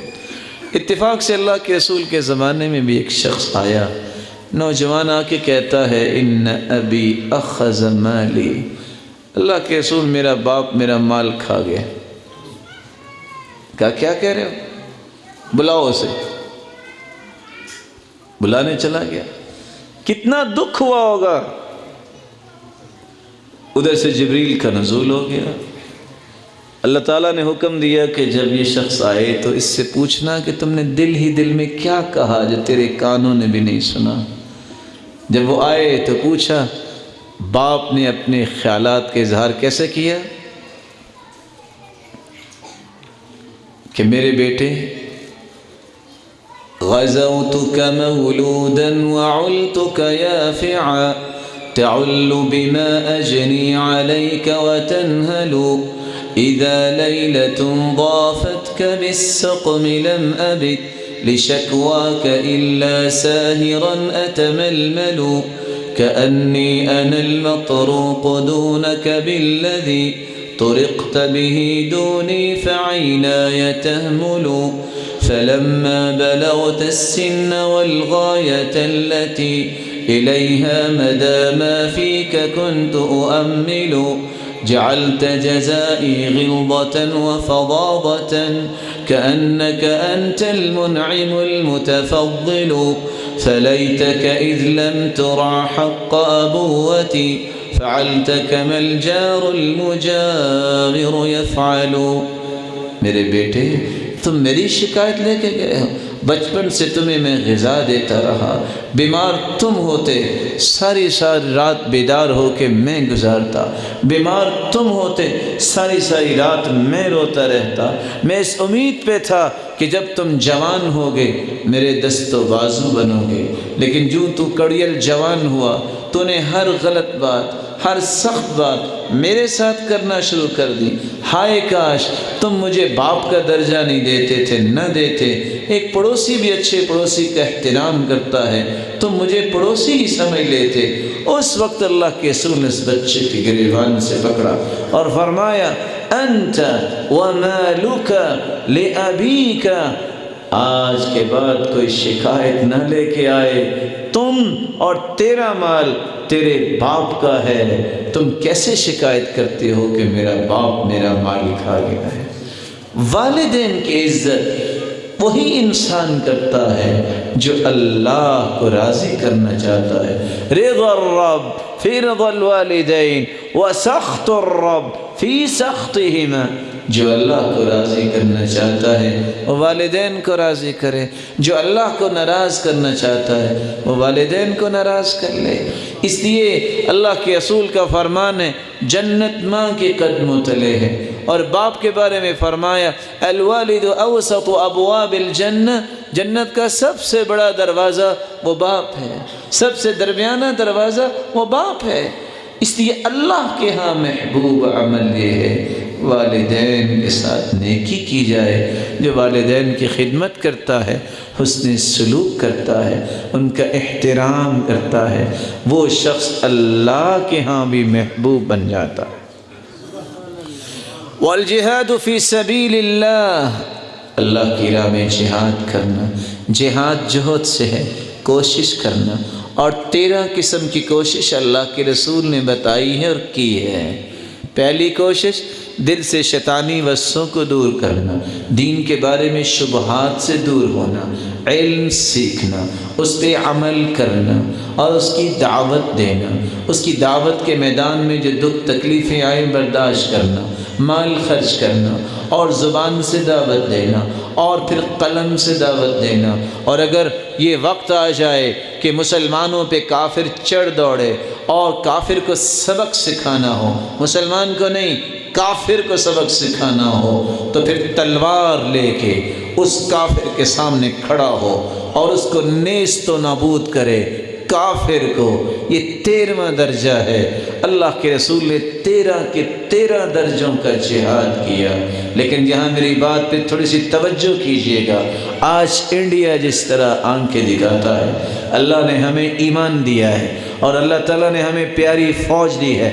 A: اتفاق سے اللہ کے رسول کے زمانے میں بھی ایک شخص آیا، نوجوان آ کے کہتا ہے ان ابی اخذ مالی، اللہ کے رسول میرا باپ میرا مال کھا گیا۔ کہا کیا کہہ رہے ہو؟ بلاؤ اسے۔ بلانے چلا گیا، کتنا دکھ ہوا ہوگا۔ ادھر سے جبریل کا نزول ہو گیا، اللہ تعالیٰ نے حکم دیا کہ جب یہ شخص آئے تو اس سے پوچھنا کہ تم نے دل ہی دل میں کیا کہا جو تیرے کانوں نے بھی نہیں سنا۔ جب وہ آئے تو پوچھا، باپ نے اپنے خیالات کا اظہار کیسے کیا کہ میرے بیٹے غزوتك مولودا وعلتك يافعا تعل بما أجني عليك وتنهل إذا ليلة ضافتك بالسقم لم أبت لشكواك إلا ساهرا أتململ كأني أنا المطروق دونك بالذي طرقت به دوني فعيناي تهمل فلما بلغت السن والغاية التي إليها مدى ما فيك كنت أؤمل جعلت جزائي غلظة وفظاظة كأنك أنت المنعم المتفضل فليتك إذ لم ترع حق أبوتي فعلت كما الجار المجاور يفعل۔ میرے بیٹے تم میری شکایت لے کے گئے ہو، بچپن سے تمہیں میں غذا دیتا رہا، بیمار تم ہوتے ساری رات بیدار ہو کے میں گزارتا، بیمار تم ہوتے ساری رات میں روتا رہتا، میں اس امید پہ تھا کہ جب تم جوان ہوگے میرے دست و بازو بنو گے، لیکن جو تو کڑیل جوان ہوا تو نے ہر غلط بات ہر سخت بات میرے ساتھ کرنا شروع کر دی۔ ہائے کاش تم مجھے باپ کا درجہ نہیں دیتے تھے، نہ دیتے۔ ایک پڑوسی بھی اچھے پڑوسی کا احترام کرتا ہے، تم مجھے پڑوسی ہی سمجھ لیتے۔ اس وقت اللہ کے رسول نے اس بچے کی گریبان سے پکڑا اور فرمایا انت ومالک لابیک، آج کے بعد کوئی شکایت نہ لے کے آئے، تم اور تیرا مال تیرے باپ کا ہے، تم کیسے شکایت کرتے ہو کہ میرا باپ میرا مال کھا گیا ہے۔ والدین کی عزت وہی انسان کرتا ہے جو اللہ کو راضی کرنا چاہتا ہے۔ رضا الرب فی رضا الوالدین وسخط الرب فی سخطہما، جو اللہ کو راضی کرنا چاہتا ہے وہ والدین کو راضی کرے، جو اللہ کو ناراض کرنا چاہتا ہے وہ والدین کو ناراض کر لے۔ اس لیے اللہ کے رسول کا فرمان ہے جنت ماں کے قدموں تلے ہے، اور باپ کے بارے میں فرمایا الوالد اوسط ابواب الجنہ، جنت کا سب سے بڑا دروازہ وہ باپ ہے، سب سے درمیانہ دروازہ وہ باپ ہے۔ اس لیے اللہ کے ہاں محبوب عمل یہ ہے والدین کے ساتھ نیکی کی جائے۔ جو والدین کی خدمت کرتا ہے، حسن سلوک کرتا ہے، ان کا احترام کرتا ہے، وہ شخص اللہ کے ہاں بھی محبوب بن جاتا ہے۔ والجہاد فی سبیل اللہ، اللہ کی راہ میں جہاد کرنا۔ جہاد جہد سے ہے، کوشش کرنا، اور 13 قسم کی کوشش اللہ کے رسول نے بتائی ہے اور کی ہے۔ پہلی کوشش دل سے شیطانی وسوسوں کو دور کرنا، دین کے بارے میں شبہات سے دور ہونا، علم سیکھنا، اس پہ عمل کرنا اور اس کی دعوت دینا، اس کی دعوت کے میدان میں جو دکھ تکلیفیں آئیں برداشت کرنا، مال خرچ کرنا اور زبان سے دعوت دینا اور پھر قلم سے دعوت دینا۔ اور اگر یہ وقت آ جائے کہ مسلمانوں پہ کافر چڑھ دوڑے اور کافر کو سبق سکھانا ہو، مسلمان کو نہیں کافر کو سبق سکھانا ہو، تو پھر تلوار لے کے اس کافر کے سامنے کھڑا ہو اور اس کو نیست و نابود کرے کافر کو۔ یہ 13واں درجہ ہے۔ اللہ کے رسول نے 13 کے 13 درجوں کا جہاد کیا۔ لیکن یہاں میری بات پہ تھوڑی سی توجہ کیجئے گا۔ آج انڈیا جس طرح آنکھیں دکھاتا ہے، اللہ نے ہمیں ایمان دیا ہے اور اللہ تعالیٰ نے ہمیں پیاری فوج دی ہے،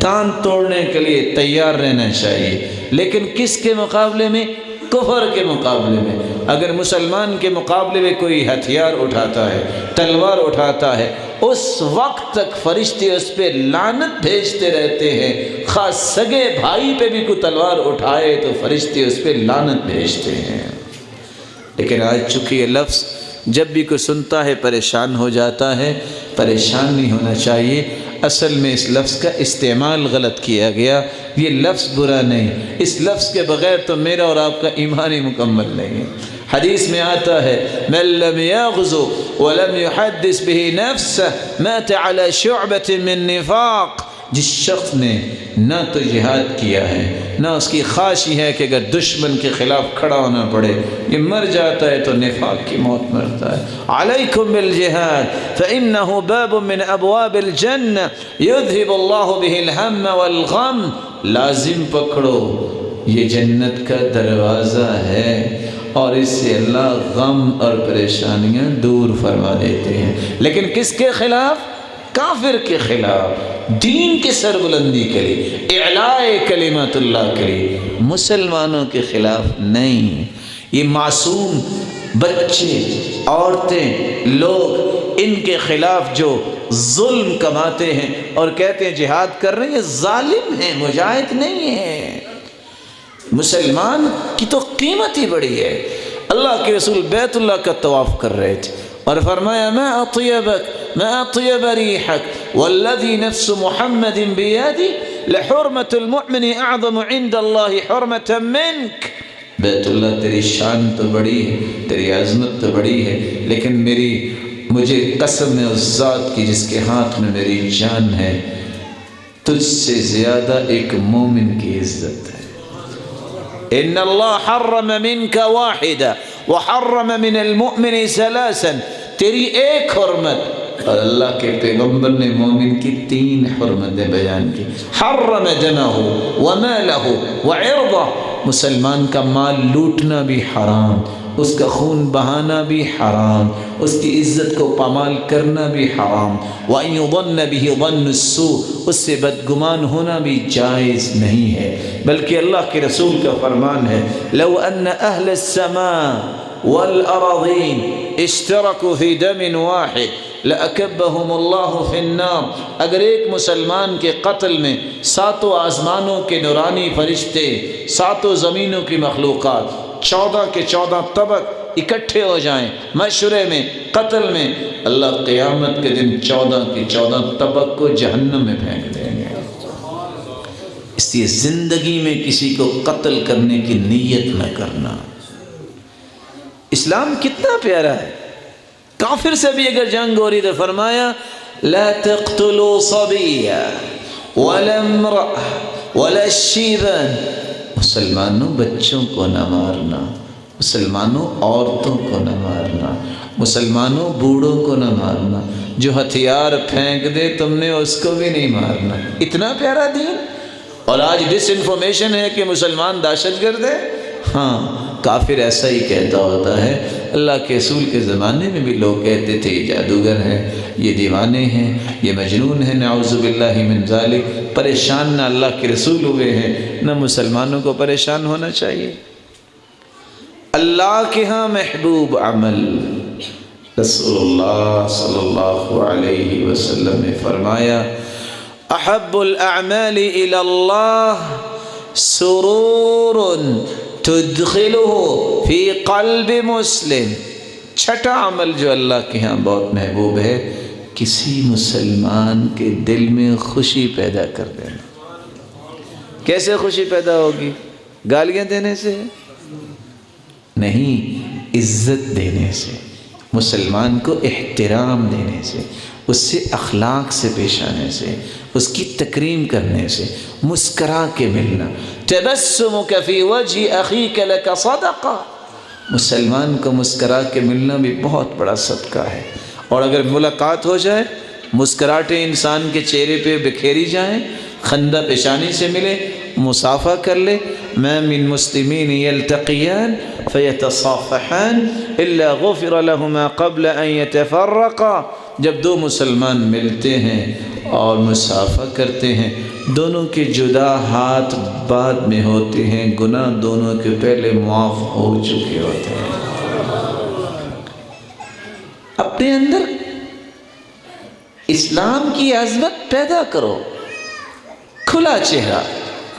A: دانت توڑنے کے لیے تیار رہنا چاہیے، لیکن کس کے مقابلے میں؟ کفر کے مقابلے میں۔ اگر مسلمان کے مقابلے میں کوئی ہتھیار اٹھاتا ہے، تلوار اٹھاتا ہے، اس وقت تک فرشتے اس پہ لعنت بھیجتے رہتے ہیں۔ خاص سگے بھائی پہ بھی کوئی تلوار اٹھائے تو فرشتے اس پہ لعنت بھیجتے ہیں۔ لیکن آج چونکہ یہ لفظ جب بھی کوئی سنتا ہے پریشان ہو جاتا ہے، پریشان نہیں ہونا چاہیے۔ اصل میں اس لفظ کا استعمال غلط کیا گیا۔ یہ لفظ برا نہیں، اس لفظ کے بغیر تو میرا اور آپ کا ایمان ہی مکمل نہیں ہے۔ حدیث میں آتا ہے من لم یغزو ولم یحدث به نفسه مات على شعبة من نفاق۔ جس شخص نے نہ تو جہاد کیا ہے، نہ اس کی خواہش ہی ہے کہ اگر دشمن کے خلاف کھڑا ہونا پڑے، یہ مر جاتا ہے تو نفاق کی موت مرتا ہے۔ علیکم بالجہاد فإنہ باب من ابواب الجنہ یذہب اللہ بہ الہم والغم۔ لازم پکڑو، یہ جنت کا دروازہ ہے اور اس سے اللہ غم اور پریشانیاں دور فرما دیتے ہیں۔ لیکن کس کے خلاف؟ کافر کے خلاف، دین کی سربلندی کے لیے، اعلاء کلمت اللہ کے لیے، مسلمانوں کے خلاف نہیں۔ یہ معصوم بچے، عورتیں، لوگ ان کے خلاف جو ظلم کماتے ہیں اور کہتے ہیں جہاد کر رہے ہیں، یہ ظالم ہیں، مجاہد نہیں ہیں۔ مسلمان کی تو قیمت ہی بڑی ہے۔ اللہ کے رسول بیت اللہ کا طواف کر رہے تھے اور فرمایا ما اطیبک ما اطیب ریحک والذی نفس محمد بیدی لحرمت المؤمن اعظم عند اللہ حرمتا منک۔ بیت اللہ تیری شان تو بڑی ہے، تیری عظمت تو بڑی ہے، لیکن مجھے قسم ہے اس ذات کی جس کے ہاتھ میں میری جان ہے، تجھ سے زیادہ ایک مومن کی عزت ہے۔ ان اللہ حرم منک واحدہ وحرم من المؤمن ثلاثا۔ تیری ایک حرمت، اور اللہ کے پیغمبر نے مومن کی 3 حرمتیں بیان کی۔ حرم دمہ ومالہ وعرضہ، مسلمان کا مال لوٹنا بھی حرام، اس کا خون بہانا بھی حرام، اس کی عزت کو پامال کرنا بھی حرام۔ وَأَن يُظَنَّ بِهِ ظَنُّ السُّوءِ، اس سے بدگمان ہونا بھی جائز نہیں ہے۔ بلکہ اللہ کے رسول کا فرمان ہے لو ان اہل السماء والارضین اشترکوا فی دم واحد لأکبہم اللہ فی النار۔ اگر ایک مسلمان کے قتل میں 7 آسمانوں کے نورانی فرشتے، 7 زمینوں کی مخلوقات، 14 کے 14 طبق اکٹھے ہو جائیں مشورے میں، قتل میں، اللہ قیامت کے دن 14 کے 14 طبق کو جہنم میں پھینک دیں گے۔ اس لیے زندگی میں کسی کو قتل کرنے کی نیت نہ کرنا۔ اسلام کتنا پیارا ہے۔ کافر سے بھی اگر جنگ ہو رہی تو فرمایا لا تقتلوا صبیا ولا امرأ ولا شیبان، مسلمانوں بچوں کو نہ مارنا، مسلمانوں عورتوں کو نہ مارنا، مسلمانوں بوڑھوں کو نہ مارنا، جو ہتھیار پھینک دے تم نے اس کو بھی نہیں مارنا۔ اتنا پیارا دین، اور آج ڈس انفارمیشن ہے کہ مسلمان دہشت گرد ہے. ہاں کافر ایسا ہی کہتا ہوتا ہے. اللہ کے رسول کے زمانے میں بھی لوگ کہتے تھے یہ جادوگر ہیں، یہ دیوانے ہیں، یہ مجنون ہیں، نعوذ باللہ من ذالک. پریشان نہ اللہ کے رسول ہوئے ہیں نہ مسلمانوں کو پریشان ہونا چاہیے. اللہ کے ہاں محبوب عمل. رسول اللہ صلی اللہ علیہ وسلم نے فرمایا احب الاعمال الى اللہ سرور تدخلہ فی قلب مسلم. چھٹا عمل جو اللہ کے ہاں بہت محبوب ہے، کسی مسلمان کے دل میں خوشی پیدا کر دینا. کیسے خوشی پیدا ہوگی؟ گالیاں دینے سے نہیں، عزت دینے سے، مسلمان کو احترام دینے سے، اس سے اخلاق سے پیش آنے سے، اس کی تکریم کرنے سے، مسکرا کے ملنا. تبسمک فی وجہ اخیک لک صدقہ. مسلمان کو مسکرا کے ملنا بھی بہت بڑا صدقہ ہے. اور اگر ملاقات ہو جائے، مسکراہٹیں انسان کے چہرے پہ بکھیری جائیں، خندہ پیشانی سے ملے، مصافحہ کر لے. ما من مسلمین یلتقیان فیتصافحان الا غفر لہما قبل ان یتفرقا. جب دو مسلمان ملتے ہیں اور مصافحہ کرتے ہیں، دونوں کے جدا ہاتھ بعد میں ہوتے ہیں، گناہ دونوں کے پہلے معاف ہو چکے ہوتے ہیں. اپنے اندر اسلام کی عظمت پیدا کرو. کھلا چہرہ،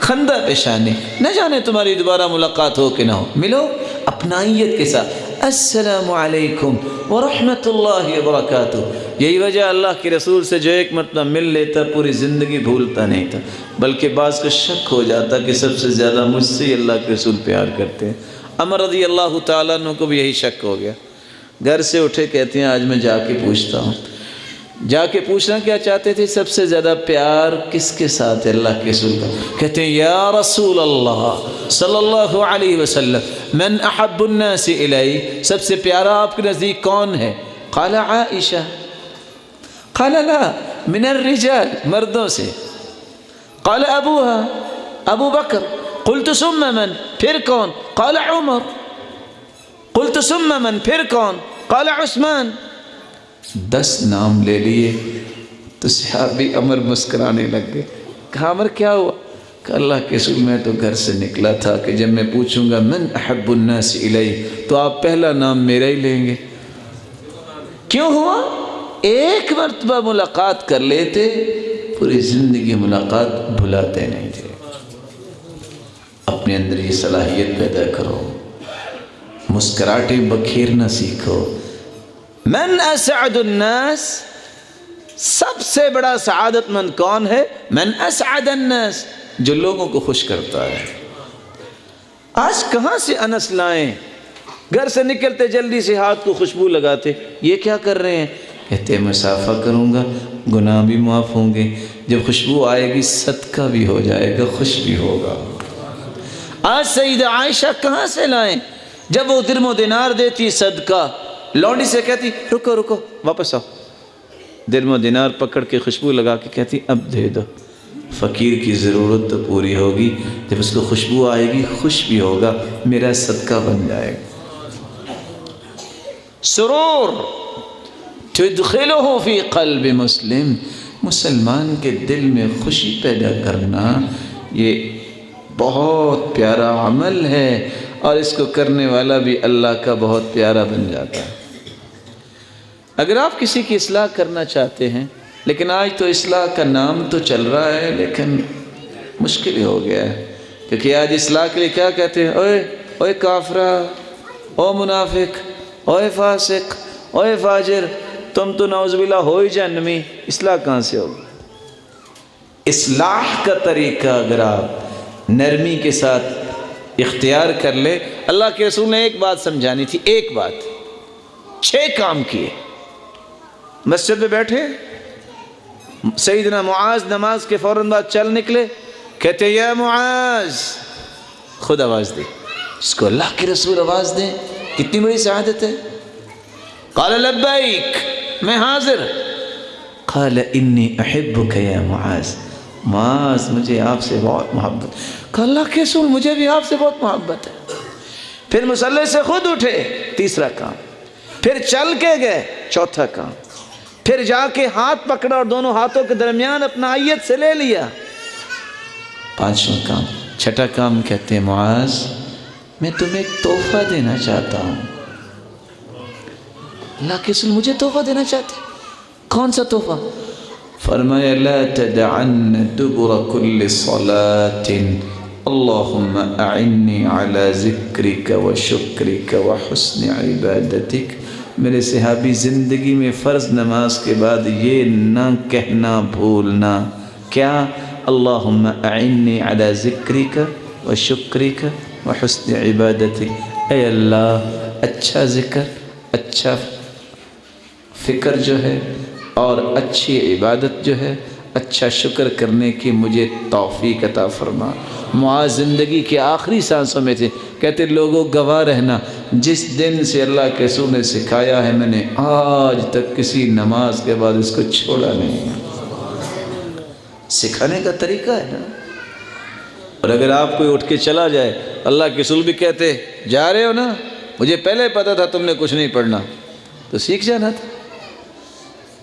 A: خندہ پیشانی، نہ جانے تمہاری دوبارہ ملاقات ہو کہ نہ ہو، ملو اپنائیت کے ساتھ. السلام علیکم ورحمۃ اللہ وبرکاتہ. یہی وجہ اللہ کے رسول سے جو ایک مرتبہ مل لیتا پوری زندگی بھولتا نہیں تھا، بلکہ بعض کو شک ہو جاتا کہ سب سے زیادہ مجھ سے ہی اللہ کے رسول پیار کرتے ہیں. عمر رضی اللہ تعالیٰ عنہ کو بھی یہی شک ہو گیا. گھر سے اٹھے، کہتے ہیں آج میں جا کے پوچھتا ہوں. جا کے پوچھنا کیا چاہتے تھے؟ سب سے زیادہ پیار کس کے ساتھ ہے اللہ کے رسول کا؟ کہتے ہیں یا رسول اللہ صلی اللہ علیہ وسلم من احب الناس الی، سب سے پیارا آپ کے نزدیک کون ہے؟ قال عائشہ. قال لا من الرجال، مردوں سے. قال ابوها ابو بکر. قلت ثم من، پھر کون؟ قال عمر. قلت ثم من، پھر کون؟ قال عثمان. 10 نام لے لیے تو صحابی عمر مسکرانے لگ گئے. کہا عمر کیا ہوا؟ کہ اللہ کے رسول میں تو گھر سے نکلا تھا کہ جب میں پوچھوں گا من احب الناس الی تو آپ پہلا نام میرا ہی لیں گے. کیوں ہوا؟ ایک مرتبہ ملاقات کر لیتے، پوری زندگی ملاقات بھلاتے نہیں تھے. اپنے اندر یہ صلاحیت پیدا کرو، مسکراہٹیں بکھیرنا سیکھو. من اسعد الناس، سب سے بڑا سعادت مند کون ہے؟ من اسعد الناس، جو لوگوں کو خوش کرتا ہے. آج کہاں سے انس لائیں؟ گھر سے نکلتے جلدی سے ہاتھ کو خوشبو لگاتے. یہ کیا کر رہے ہیں؟ کہتے ہیں مصافحہ کروں گا، گناہ بھی معاف ہوں گے، جب خوشبو آئے گی صدقہ بھی ہو جائے گا، خوش بھی ہوگا. آج سیدہ عائشہ کہاں سے لائیں؟ جب وہ درم و دینار دیتی صدقہ، لونڈی سے کہتی رکو رکو واپس آؤ، درم و دینار پکڑ کے خوشبو لگا کے کہتی اب دے دو. فقیر کی ضرورت تو پوری ہوگی، جب اس کو خوشبو آئے گی خوش بھی ہوگا، میرا صدقہ بن جائے گا. سرور تدخلہ فی قلب مسلم، مسلمان کے دل میں خوشی پیدا کرنا یہ بہت پیارا عمل ہے، اور اس کو کرنے والا بھی اللہ کا بہت پیارا بن جاتا ہے. اگر آپ کسی کی اصلاح کرنا چاہتے ہیں، لیکن آج تو اصلاح کا نام تو چل رہا ہے لیکن مشکل ہی ہو گیا ہے، کیونکہ آج اصلاح کے لیے کیا کہتے ہیں؟ اوے اوے کافرہ، او منافق، اوے فاسق، اوے فاجر، تم تو نعوذ باللہ ہو ہی جہنمی. اصلاح کہاں سے ہوگی؟ اصلاح کا طریقہ اگر آپ نرمی کے ساتھ اختیار کر لے. اللہ کے رسول نے ایک بات سمجھانی تھی، ایک بات، 6 کام کیے. مسجد میں بیٹھے، سیدنا معاذ نماز کے فوراً بعد چل نکلے، کہتے یا معاذ، خود آواز دے. اس کو اللہ کے رسول آواز دیں، کتنی بڑی سعادت ہے. قال لبیک، میں حاضر. قال انی احبک یا معاذ. معاذ مجھے آپ سے بہت محبت. کہا اللہ کے رسول مجھے بھی آپ سے بہت محبت ہے. پھر مصلی سے خود اٹھے، تیسرا کام. پھر چل کے گئے، چوتھا کام. پھر جا کے ہاتھ پکڑا اور دونوں ہاتھوں کے درمیان اپنا آیت سے لے لیا، پانچواں کام. چھٹا کام کہتے ہیں معاذ میں تمہیں ایک تحفہ دینا چاہتا ہوں. اللہ کے رسول مجھے تحفہ دینا چاہتے ہیں؟ کون سا تحفہ؟ فرمایا لا تدعن دبر كل صلاة اللہم اعنی علی ذکرک و شکرک و حسن عبادتک. میرے صحابی زندگی میں فرض نماز کے بعد یہ نہ کہنا بھولنا، کیا؟ اللہم اعنی علی ذکرک و شکرک و حسن عبادتک. اے اللہ اچھا ذکر، اچھا فکر جو ہے اور اچھی عبادت جو ہے، اچھا شکر کرنے کی مجھے توفیق عطا فرما. معاذ زندگی کے آخری سانسوں میں تھے، کہتے لوگوں گواہ رہنا جس دن سے اللہ کے رسول نے سکھایا ہے میں نے آج تک کسی نماز کے بعد اس کو چھوڑا نہیں. سکھانے کا طریقہ ہے نا. اور اگر آپ کوئی اٹھ کے چلا جائے، اللہ کے رسول بھی کہتے جا رہے ہو نا، مجھے پہلے پتا تھا تم نے کچھ نہیں پڑھنا، تو سیکھ جانا تھا.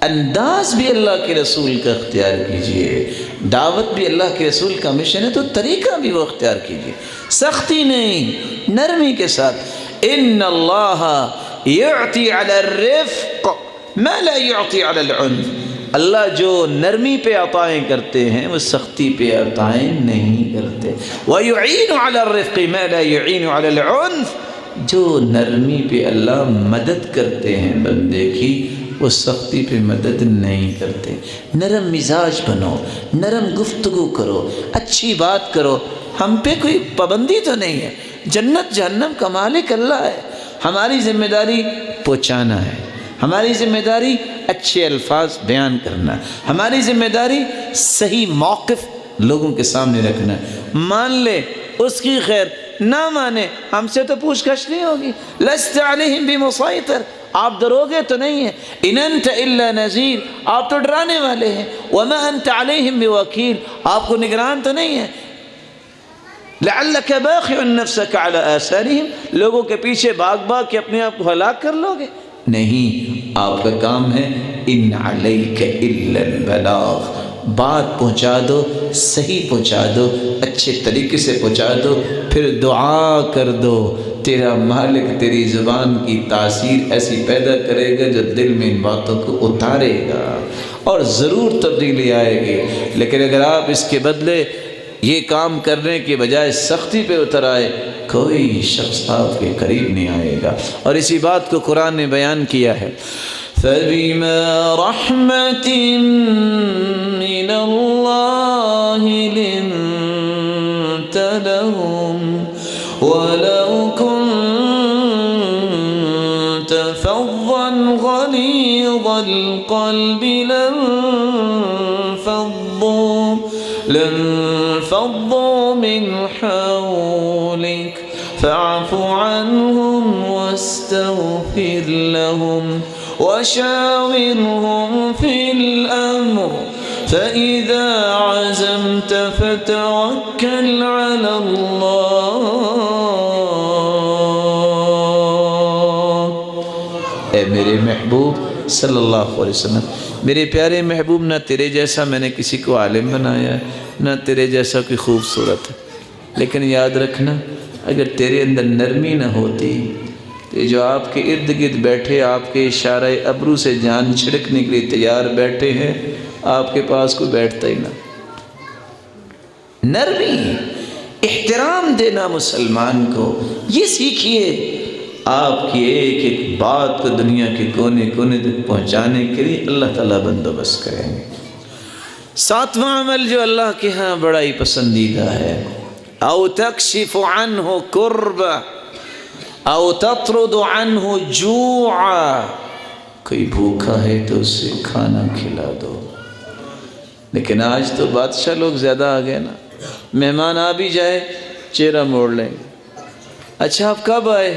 A: انداز بھی اللہ کے رسول کا اختیار کیجئے، دعوت بھی اللہ کے رسول کا مشن ہے تو طریقہ بھی وہ اختیار کیجئے، سختی نہیں، نرمی کے ساتھ. ان اللہ یعطی علی الرفق ما لا یعطی علی العنف. اللہ جو نرمی پہ عطائیں کرتے ہیں وہ سختی پہ عطائیں نہیں کرتے. وَيُعِينُ عَلَى الرِّفْقِ مَا لَا يُعِينُ عَلَى الْعُنْفِ. جو نرمی پہ اللہ مدد کرتے ہیں بندے کی، وہ سختی پہ مدد نہیں کرتے. نرم مزاج بنو، نرم گفتگو کرو، اچھی بات کرو. ہم پہ کوئی پابندی تو نہیں ہے، جنت جہنم کا مالک اللہ ہے. ہماری ذمہ داری پہنچانا ہے، ہماری ذمہ داری اچھے الفاظ بیان کرنا ہے، ہماری ذمہ داری صحیح موقف لوگوں کے سامنے رکھنا ہے. مان لے اس کی خیر، نہ مانے ہم سے تو پوچھ گچھ نہیں ہوگی. لست علیہم بمسیطر، آپ ڈروگے تو نہیں ہیں. ان انت الا نذیر، آپ تو ڈرانے والے ہیں. وما انت علیہم بوکیل، آپ کو نگران تو نہیں ہے. لعلک باخع نفسک علی آثارہم، لوگوں کے پیچھے بھاگ بھاگ کے اپنے آپ کو ہلاک کر لو گے. نہیں، آپ کا کام ہے ان علیک الا البلاغ، بات پہنچا دو، صحیح پہنچا دو، اچھے طریقے سے پہنچا دو. پھر دعا کر دو، تیرا مالک تیری زبان کی تاثیر ایسی پیدا کرے گا جو دل میں ان باتوں کو اتارے گا اور ضرور تبدیلی آئے گی. لیکن اگر آپ اس کے بدلے یہ کام کرنے کے بجائے سختی پہ اتر آئے، کوئی شخص آپ کے قریب نہیں آئے گا. اور اسی بات کو قرآن نے بیان کیا ہے. فَبِمَا رَحْمَةٍ مِّنَ اللَّهِ لِنْتَ لَهُمْ وَلَوْ كُنْتَ فَظًّا غَلِيظَ الْقَلْبِ لَانفَضُّوا مِنْ حَوْلِكَ فَاعْفُ عَنْهُمْ وَاسْتَغْفِرْ لَهُمْ وَشَاوِرْهُمْ فِي الْأَمْرِ فَإِذَا عَزَمْتَ فَتَوَكَّلْ عَلَى اللَّهِ. اے میرے محبوب صلی اللہ علیہ وسلم، میرے پیارے محبوب، نہ تیرے جیسا میں نے کسی کو عالم بنایا ہے، نہ تیرے جیسا کوئی خوبصورت ہے. لیکن یاد رکھنا، اگر تیرے اندر نرمی نہ ہوتی تو جو آپ کے ارد گرد بیٹھے آپ کے اشارہ ابرو سے جان چھڑکنے کے لیے تیار بیٹھے ہیں، آپ کے پاس کوئی بیٹھتا ہی نہ. نرمی، احترام دینا مسلمان کو، یہ سیکھیے. آپ کی ایک ایک بات کو دنیا کے کونے کونے تک پہنچانے کے لیے اللہ تعالیٰ بندوبست کریں گے. ساتواں عمل جو اللہ کے ہاں بڑا ہی پسندیدہ ہے، او تکشف عنہ کربہ او تطرد عنہ جوعا. کوئی بھوکا ہے تو اسے کھانا کھلا دو. لیکن آج تو بادشاہ لوگ زیادہ آ گئے نا، مہمان آ بھی جائے چہرہ موڑ لیں گے. اچھا آپ کب آئے؟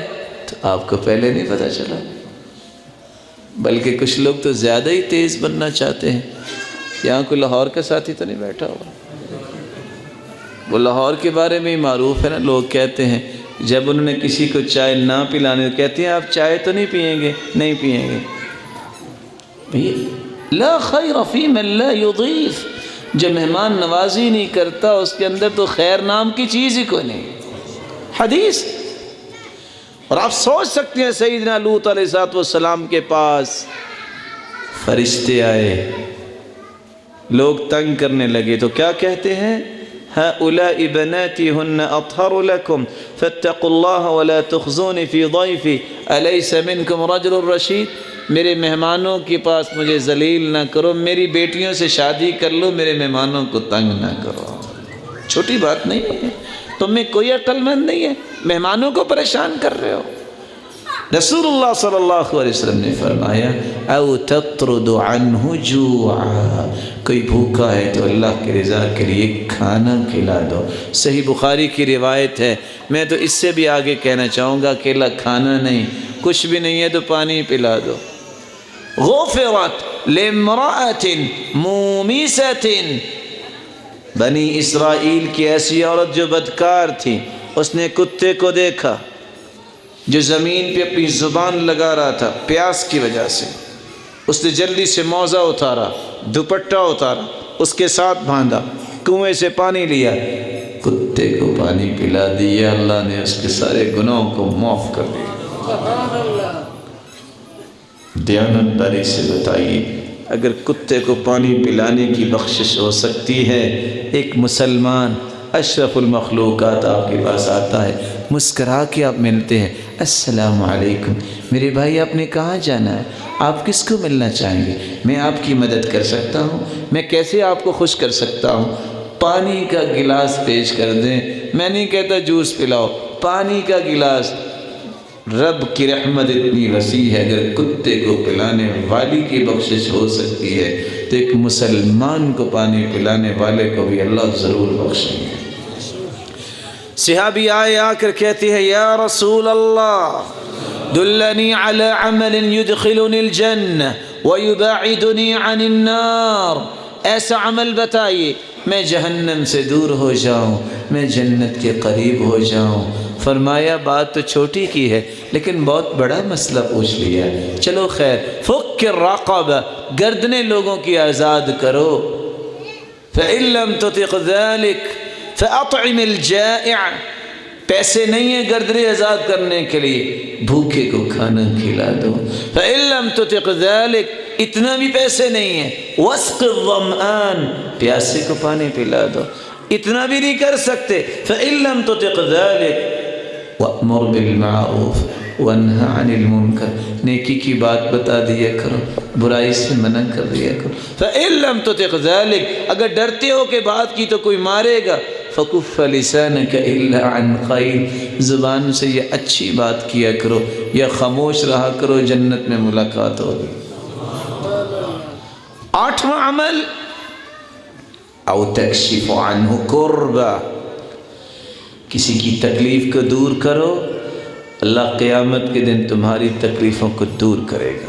A: تو آپ کو پہلے نہیں پتہ چلا. بلکہ کچھ لوگ تو زیادہ ہی تیز بننا چاہتے ہیں. یہاں کوئی لاہور کا ساتھی تو نہیں بیٹھا ہوا؟ وہ لاہور کے بارے میں ہی معروف ہے نا، لوگ کہتے ہیں جب انہوں نے کسی کو چائے نہ پلانے کہتے ہیں آپ چائے تو نہیں پئیں گے؟ نہیں پئیں گے۔ لا خیر فی من لا یضیف، جو مہمان نوازی نہیں کرتا اس کے اندر تو خیر نام کی چیز ہی کوئی نہیں۔ حدیث۔ اور آپ سوچ سکتے ہیں سیدنا لوط علیہ السلام کے پاس فرشتے آئے، لوگ تنگ کرنے لگے تو کیا کہتے ہیں؟ هؤلاء بناتي هن أطهر لكم فاتقوا الله ولا تخزوني في ضيفي أليس منكم رجل رشيد۔ میرے مہمانوں کے پاس مجھے ذلیل نہ کرو، میری بیٹیوں سے شادی کر لو، میرے مہمانوں کو تنگ نہ کرو۔ چھوٹی بات نہیں ہے، تم میں کوئی عقل مند نہیں ہے، مہمانوں کو پریشان کر رہے ہو۔ رسول اللہ صلی اللہ علیہ وسلم نے فرمایا او تطرد عنہ جوعا، کوئی بھوکا ہے تو اللہ کی رضا کے لیے کھانا کھلا دو۔ صحیح بخاری کی روایت ہے، میں تو اس سے بھی آگے کہنا چاہوں گا اکیلا کھانا نہیں، کچھ بھی نہیں ہے تو پانی پلا دو۔ غفرت لامرأۃ مومیسۃ، بنی اسرائیل کی ایسی عورت جو بدکار تھی، اس نے کتے کو دیکھا جو زمین پہ اپنی زبان لگا رہا تھا پیاس کی وجہ سے، اس نے جلدی سے موزہ اتارا، دوپٹہ اتارا، اس کے ساتھ باندھا، کنویں سے پانی لیا، کتے کو پانی پلا دیا، اللہ نے اس کے سارے گناہوں کو معاف کر دیا۔
B: سبحان اللہ۔
A: دیانتداری سے بتائیے، اگر کتے کو پانی پلانے کی بخشش ہو سکتی ہے، ایک مسلمان اشرف المخلوقات آپ کے پاس آتا ہے، مسکرا کے آپ ملتے ہیں، السلام علیکم، میرے بھائی آپ نے کہاں جانا ہے، آپ کس کو ملنا چاہیں گے، میں آپ کی مدد کر سکتا ہوں، میں کیسے آپ کو خوش کر سکتا ہوں، پانی کا گلاس پیش کر دیں، میں نہیں کہتا جوس پلاؤ، پانی کا گلاس۔ رب کی رحمت اتنی وسیع ہے، اگر کتے کو پلانے والی کی بخشش ہو سکتی ہے تو ایک مسلمان کو پانی پلانے والے کو بھی اللہ ضرور بخشیں گے۔ صحابی آئے آ کر کہتے ہیں یا رسول اللہ دلنی علی عمل یدخلنی الجنہ ویباعدنی عن النار، ایسا عمل بتائیے میں جہنم سے دور ہو جاؤں، میں جنت کے قریب ہو جاؤں۔ فرمایا بات تو چھوٹی کی ہے لیکن بہت بڑا مسئلہ پوچھ لیا ہے، چلو خیر، فک الرقبہ، گردنیں لوگوں کی آزاد کرو، فإن لم تطق ذلك فأطعم الجائع، پیسے نہیں ہیں گردنیں آزاد کرنے کے لیے، بھوکے کو کھانا کھلا دو، فإن لم تطق ذلك، اتنا بھی پیسے نہیں ہیں، واسق الظمآن، پیاسے کو پانی پلا دو، اتنا بھی نہیں کر سکتے، فإن لم تطق ذلك وَأْمُرْ بِالْمَعْرُوفِ وَانْهَ عَنِ الْمُنْكَرِ، نیکی کی بات بتا دیا کرو، برائی سے منع کر دیا کرو، فَإِن لَمْ تُطِقْ ذَلِكَ، اگر ڈرتے ہو کہ بات کی تو کوئی مارے گا، فَكُفَّ لِسَانَكَ إِلَّا عَنْ خَيْرٍ، زبان سے یہ اچھی بات کیا کرو یا خاموش رہا کرو، جنت میں ملاقات ہوگی۔ 8واں عمل او تکشف عنہ کربہ، کسی کی تکلیف کو دور کرو، اللہ قیامت کے دن تمہاری تکلیفوں کو دور کرے گا۔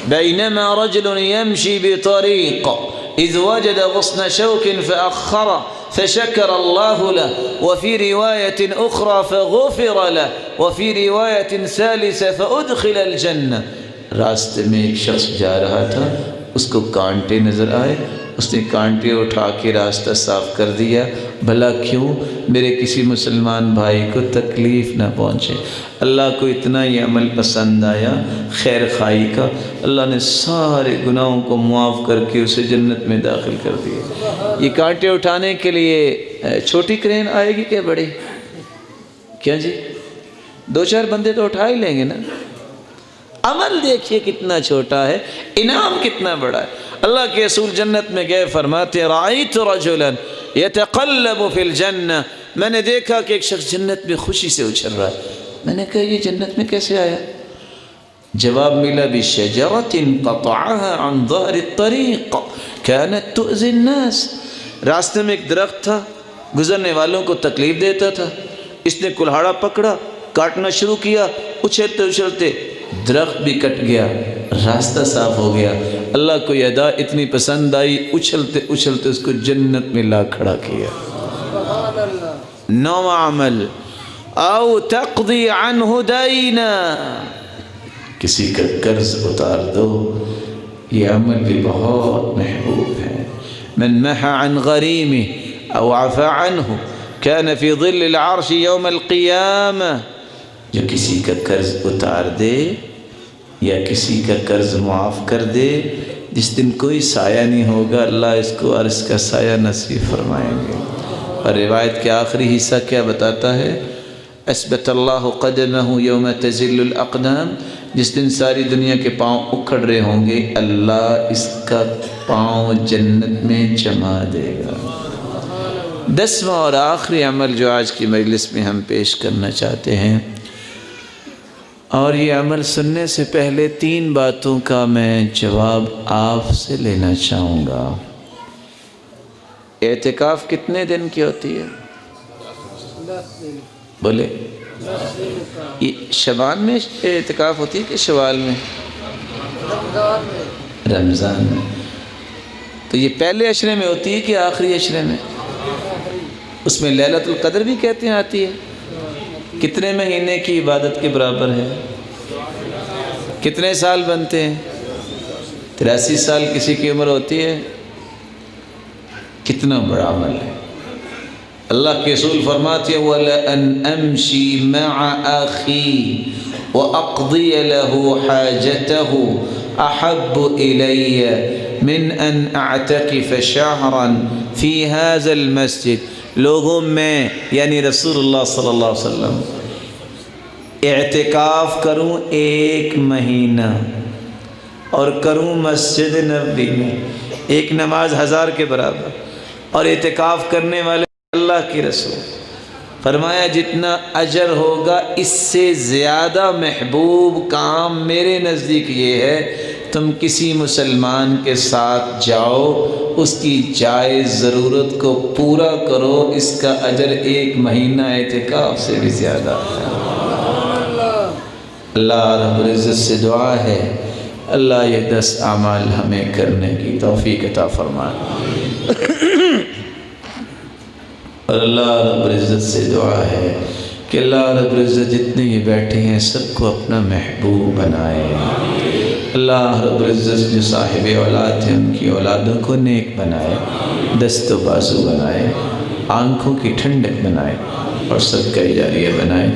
A: بینما رجل یمشی بطریق اذ وجد غصن شوک فأخر فشکر اللہ له وفی روایت اخرى فغفر له وفی روایت ثالث فادخل الجنہ، راستے میں ایک شخص جا رہا تھا، اس کو کانٹے نظر آئے، اس نے کانٹے اٹھا کے راستہ صاف کر دیا، بھلا کیوں؟ میرے کسی مسلمان بھائی کو تکلیف نہ پہنچے۔ اللہ کو اتنا یہ عمل پسند آیا خیر خواہی کا، اللہ نے سارے گناہوں کو معاف کر کے اسے جنت میں داخل کر دیا۔ یہ کانٹے اٹھانے کے لیے چھوٹی کرین آئے گی کہ بڑی؟ کیا جی 2-4 بندے تو اٹھا ہی لیں گے نا۔ عمل دیکھیے کتنا چھوٹا ہے، انعام کتنا بڑا ہے۔ اللہ کے رسول جنت میں گئے، فرماتے رأیت رجلا یتقلب فی الجنہ، میں نے دیکھا کہ ایک شخص جنت میں خوشی سے اچھل رہا ہے۔ میں نے کہا یہ جنت میں کیسے آیا؟ جواب ملا بشجرۃ قطعها عن ظہر الطریق كانت تؤذی الناس، راستے میں ایک درخت تھا، گزرنے والوں کو تکلیف دیتا تھا، اس نے کلہاڑا پکڑا، کاٹنا شروع کیا، اچھلتے اچھلتے درخت بھی کٹ گیا، راستہ صاف ہو گیا۔ اللہ کو یہ ادا اتنی پسند آئی، اچھلتے اچھلتے اس کو جنت میں لا کھڑا کیا۔
B: اللہ.
A: نوواں عمل او تقضی عنہ دینا، کسی کا قرض اتار دو. یہ عمل بھی بہت محبوب ہے. من محى عن غریمه او عفى عنه كان في ظل العرش يوم القيامة. جو کسی کا قرض اتار دے یا کسی کا قرض معاف کر دے، جس دن کوئی سایہ نہیں ہوگا اللہ اس کو عرش کا سایہ نصیب فرمائیں گے. اور روایت کے آخری حصہ کیا بتاتا ہے؟ اثبت اللہ قدمہ یوم تزل الاقدام. جس دن ساری دنیا کے پاؤں اکھڑ رہے ہوں گے اللہ اس کا پاؤں جنت میں جما دے گا. 10واں اور آخری عمل جو آج کی مجلس میں ہم پیش کرنا چاہتے ہیں، اور یہ عمل سننے سے پہلے 3 باتوں کا میں جواب آپ سے لینا چاہوں گا. اعتکاف کتنے دن کی ہوتی ہے؟
B: 10 دن.
A: بولے
B: 10 دن کا.
A: یہ شعبان میں اعتکاف ہوتی ہے کہ شوال میں؟
B: رمضان میں.
A: رمضان میں. تو یہ پہلے عشرے میں ہوتی ہے کہ آخری عشرے میں؟ اس میں لیلۃ القدر بھی کہتے ہیں آتی ہے. کتنے مہینے کی عبادت کے برابر ہے؟ کتنے سال بنتے ہیں؟ 83 سال کسی کی عمر ہوتی ہے. کتنا بڑا عمل ہے. اللہ کے رسول فرماتے ہیں وَلَأَنْ أَمْشِي مَعَ أَخِي وَأَقْضِيَ لَهُ حَاجَتَهُ أَحَبُّ إِلَيَّ مِنْ أَنْ أَعْتَكِفَ شَهْرًا فِي هَذَا الْمَسْجِدِ. لوگوں میں یعنی رسول اللہ صلی اللہ علیہ وسلم اعتکاف کروں 1 مہینہ اور کروں مسجد نبوی میں، ایک نماز 1000 کے برابر. اور اعتکاف کرنے والے اللہ کے رسول فرمایا جتنا اجر ہوگا اس سے زیادہ محبوب کام میرے نزدیک یہ ہے تم کسی مسلمان کے ساتھ جاؤ، اس کی جائز ضرورت کو پورا کرو، اس کا اجر 1 مہینہ اعتکاف سے بھی زیادہ ہے. اللہ رب العزت سے دعا ہے اللہ یہ 10 اعمال ہمیں کرنے کی توفیق عطا فرمائے. اور اللہ رب العزت سے دعا ہے کہ اللہ رب العزت جتنے ہی بیٹھے ہیں سب کو اپنا محبوب بنائے. اللہ رب العزت جو صاحب اولاد ہیں ان کی اولادوں کو نیک بنائے، دست و بازو بنائے، آنکھوں کی ٹھنڈک بنائے اور صدقہ جاریہ بنائے.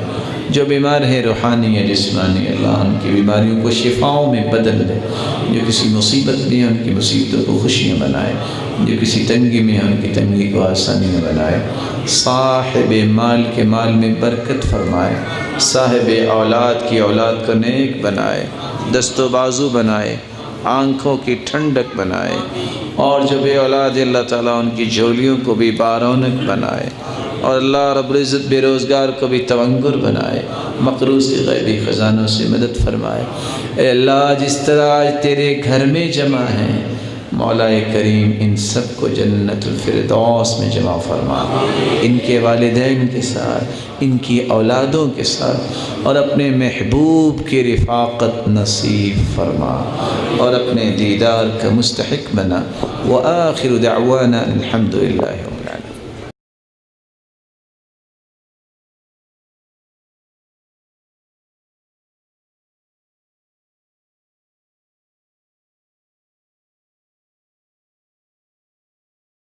A: جو بیمار ہیں روحانی یا جسمانی اللہ ان کی بیماریوں کو شفاؤں میں بدل دے. جو کسی مصیبت میں ہیں ان کی مصیبتوں کو خوشیاں بنائے، جو کسی تنگی میں ہیں ان کی تنگی کو آسانی میں بنائے. صاحب مال کے مال میں برکت فرمائے، صاحب اولاد کی اولاد کو نیک بنائے، دست و بازو بنائے، آنکھوں کی ٹھنڈک بنائے. اور جو بے اولاد اللہ تعالیٰ ان کی جھولیوں کو بھی بارونق بنائے. اور اللہ رب العزت بے روزگار کو بھی تونگر بنائے، مقروض کے غیبی خزانوں سے مدد فرمائے. اے اللہ جس طرح آج تیرے گھر میں جمع ہیں مولا کریم ان سب کو جنت الفردوس میں جمع فرما، ان کے والدین کے ساتھ، ان کی اولادوں کے ساتھ، اور اپنے محبوب کی رفاقت نصیب فرما اور اپنے دیدار کا مستحق بنا. وآخر دعوانا الحمد للہ.